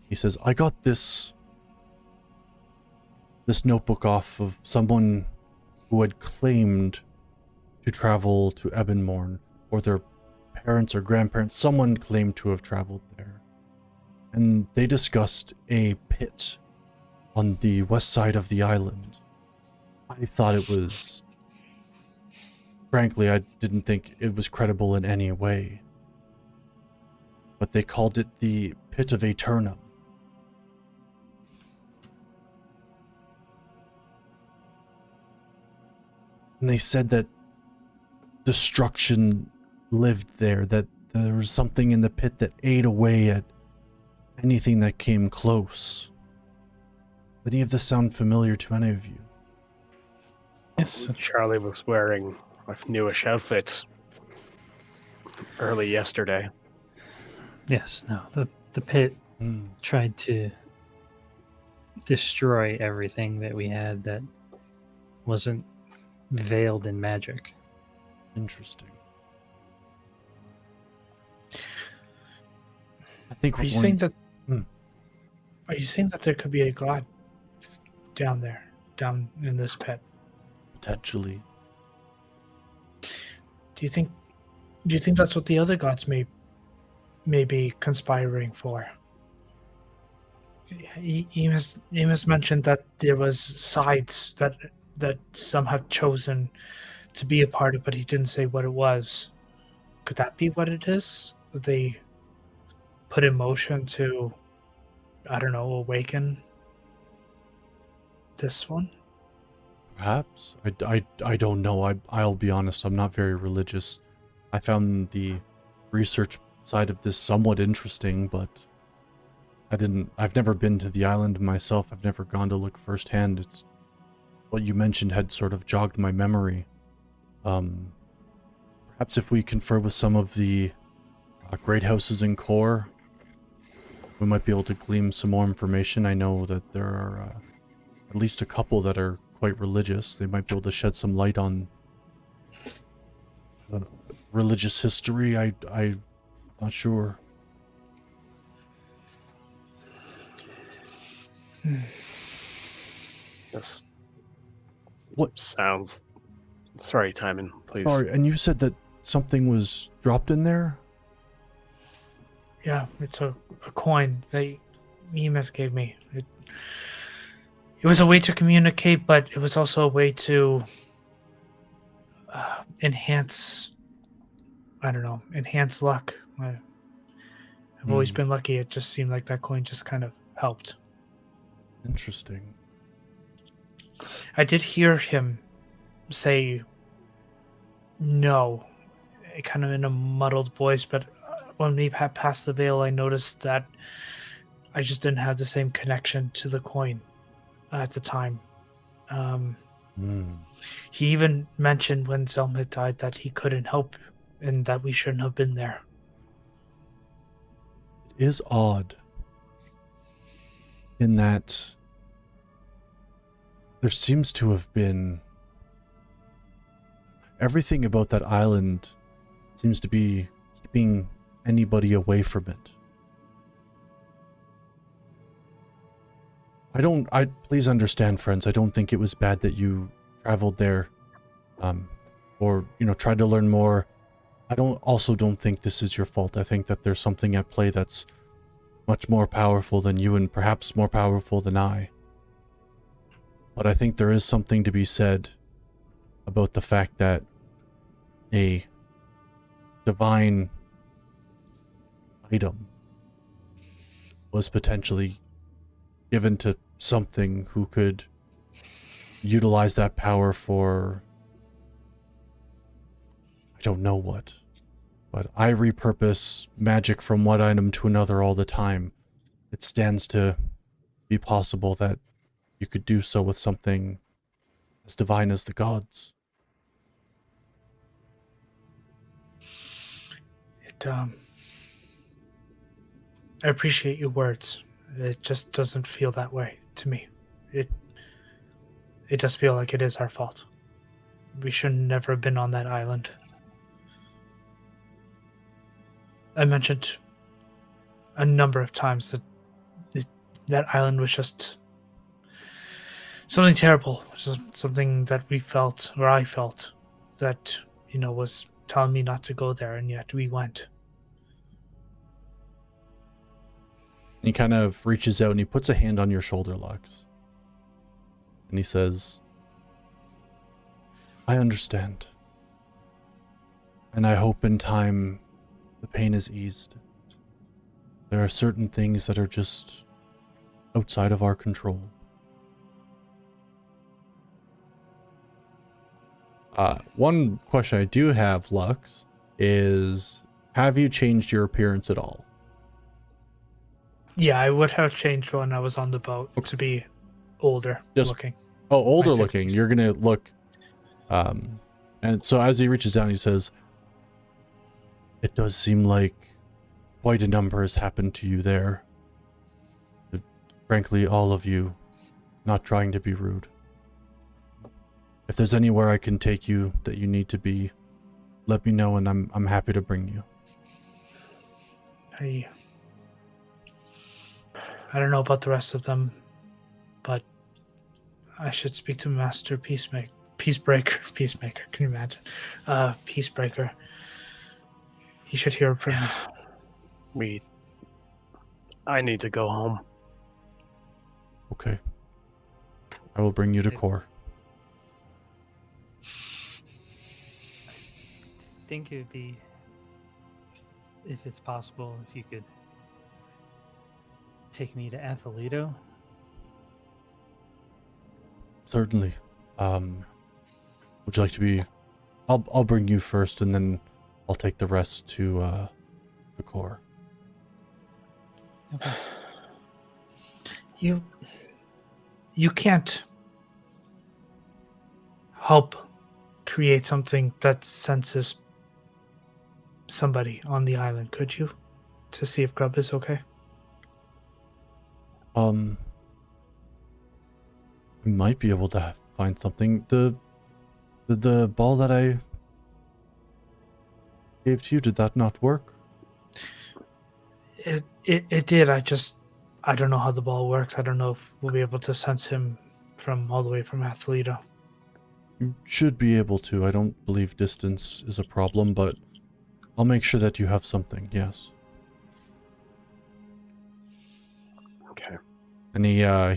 He says, I got this notebook off of someone who had claimed to travel to Ebonmourn, or their parents or grandparents. Someone claimed to have traveled there. And they discussed a pit on the west side of the island. I thought it was... Frankly, I didn't think it was credible in any way. But they called it the Pit of Aeternum. And they said that destruction lived there, that there was something in the pit that ate away at anything that came close. Did any of this sound familiar to any of you? Yes. Charlie was wearing a newish outfit early yesterday. Yes. No. The pit tried to destroy everything that we had that wasn't veiled in magic. Interesting. I think Are we're you going... saying that? Hmm. Are you saying that there could be a god down there, down in this pit? Potentially. Do you think that's what the other gods may be conspiring for? Emus mentioned that there was sides that some have chosen to be a part of, but he didn't say what it was. Could that be what it is? That they put in motion to, I don't know, awaken this one? Perhaps. I don't know. I'll be honest, I'm not very religious. I found the research side of this somewhat interesting, but I've never been to the island myself. I've never gone to look firsthand. It's what you mentioned had sort of jogged my memory. Perhaps if we confer with some of the great houses in Core, we might be able to glean some more information. I know that there are at least a couple that are quite religious. They might be able to shed some light on religious history. I'm not sure. This What? sounds. Sorry, Timon, please. Sorry, and you said that something was dropped in there? Yeah, it's a coin that Emus gave me. It was a way to communicate, but it was also a way to enhance, enhance luck. I've always been lucky. It just seemed like that coin just kind of helped. Interesting. I did hear him say no, kind of in a muddled voice, but when we had passed the veil, I noticed that I just didn't have the same connection to the coin at the time. He even mentioned when Zelm had died that he couldn't help and that we shouldn't have been there. It is odd in that there seems to have been everything about that island seems to be keeping anybody away from it. Please understand, friends, I don't think it was bad that you traveled there, or, tried to learn more. I don't think this is your fault. I think that there's something at play that's much more powerful than you and perhaps more powerful than I. But I think there is something to be said about the fact that a divine item was potentially given to something who could utilize that power for I don't know what. But I repurpose magic from one item to another all the time. It stands to be possible that you could do so with something as divine as the gods. I appreciate your words. It just doesn't feel that way to me. It does feel like it is our fault. We should never have been on that island. I mentioned a number of times that that island was just something terrible, something that we felt, or I felt, that, was telling me not to go there, and yet we went. He kind of reaches out and he puts a hand on your shoulder, Lux. And he says, I understand. And I hope in time the pain is eased. There are certain things that are just outside of our control. One question I do have, Lux, is have you changed your appearance at all? Yeah, I would have changed when I was on the boat to be older looking. Oh, older My looking. 60s. You're gonna look. And so as he reaches down, he says, "It does seem like quite a number has happened to you there. Frankly, all of you. Not trying to be rude. If there's anywhere I can take you that you need to be, let me know, and I'm happy to bring you." I don't know about the rest of them, but I should speak to Master Peacemaker. Peacemaker. Can you imagine? Peacemaker. He should hear from me. I need to go home. Okay. I will bring you to Core. I think it would be, if it's possible, if you could take me to Athalito. Certainly. Would you like to be... I'll bring you first, and then I'll take the rest to the core. Okay. You can't help create something that senses somebody on the island, could you? To see if Grub is okay? I might be able to find something. The ball that I gave to you, did that not work? It did. I don't know how the ball works. I don't know if we'll be able to sense him from all the way from Athleta. You should be able to. I don't believe distance is a problem, but I'll make sure that you have something, yes. Okay. And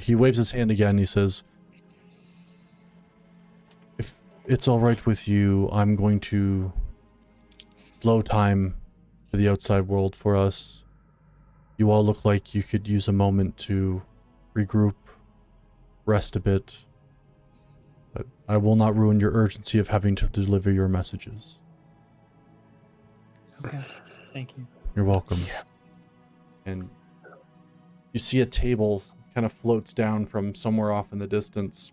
he waves his hand again. He says, if it's all right with you, I'm going to slow time for the outside world for us. You all look like you could use a moment to regroup, rest a bit. But I will not ruin your urgency of having to deliver your messages. Okay. Thank you. You're welcome. Yeah. And you see a table kind of floats down from somewhere off in the distance.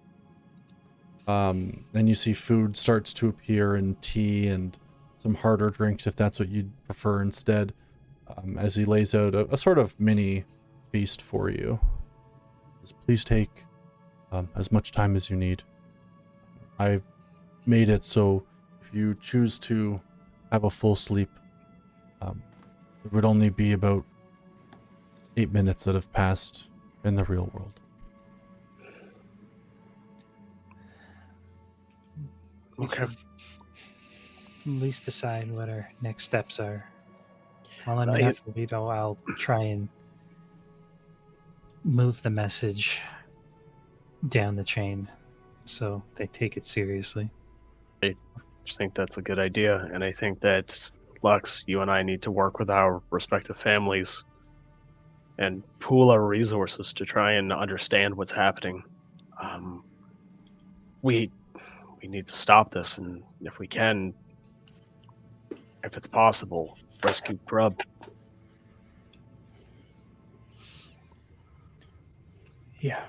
And you see food starts to appear, and tea and some harder drinks if that's what you'd prefer instead, as he lays out a sort of mini feast for you. Please take as much time as you need. I've made it so if you choose to have a full sleep, it would only be about 8 minutes that have passed in the real world. We Okay. should at least decide what our next steps are. While I'm in I- Athleta, I'll try and move the message down the chain so they take it seriously. I think that's a good idea, and I think that Lux, you and I need to work with our respective families and pool our resources to try and understand what's happening. We need to stop this, and if we can, if it's possible, rescue Grub. Yeah.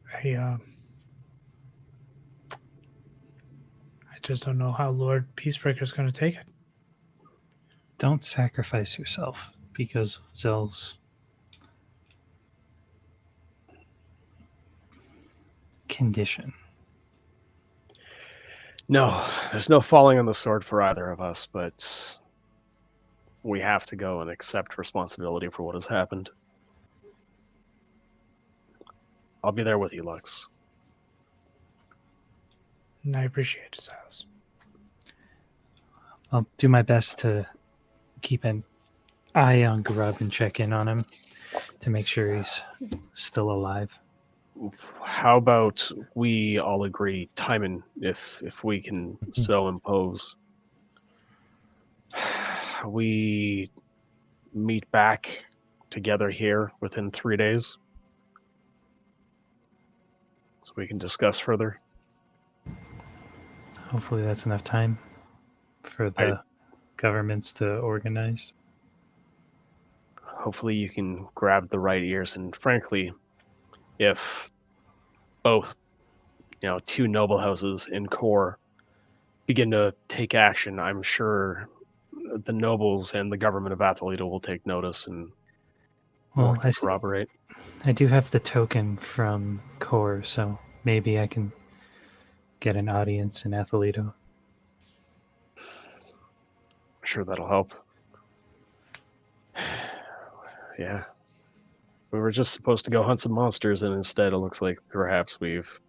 I just don't know how Lord Peacebreaker's going to take it. Don't sacrifice yourself because of Zell's condition. No, there's no falling on the sword for either of us, but we have to go and accept responsibility for what has happened. I'll be there with you, Lux. And I appreciate it, Silas. I'll do my best to keep an eye on Grub and check in on him to make sure he's still alive. How about we all agree timing, if we can so impose? We meet back together here within 3 days, so we can discuss further. Hopefully that's enough time for the governments to organize. Hopefully you can grab the right ears, and frankly, if both, two noble houses in core begin to take action, I'm sure the nobles and the government of Athleta will take notice and Well, work to corroborate. I do have the token from Core, so maybe I can get an audience in Athleta. I'm sure that'll help. Yeah. We were just supposed to go hunt some monsters, and instead it looks like perhaps we've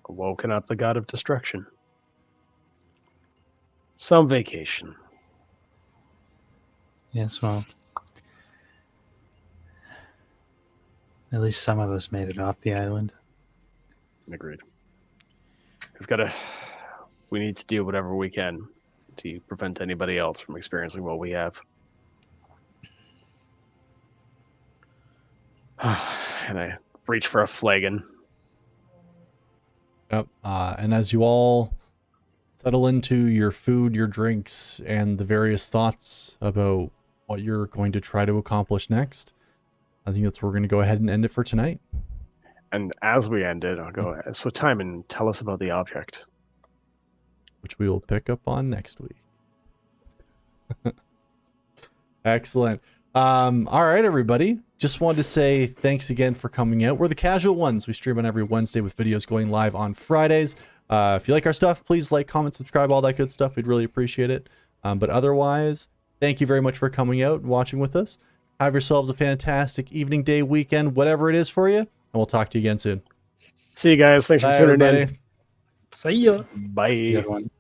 woken up the god of destruction. Some vacation. Yes, well, at least some of us made it off the island. Agreed. We need to do whatever we can to prevent anybody else from experiencing what we have. And I reach for a flagon. Yep. And as you all settle into your food, your drinks, and the various thoughts about what you're going to try to accomplish next, I think that's where we're going to go ahead and end it for tonight. And as we end it, I'll go, so Timon, tell us about the object. Which we will pick up on next week. Excellent. All right, everybody. Just wanted to say thanks again for coming out. We're the Casual Ones. We stream on every Wednesday with videos going live on Fridays. If you like our stuff, please like, comment, subscribe, all that good stuff. We'd really appreciate it. But otherwise, thank you very much for coming out and watching with us. Have yourselves a fantastic evening, day, weekend, whatever it is for you. And we'll talk to you again soon. See you guys. Thanks for Bye, tuning everybody. in. See ya. Bye. Everyone.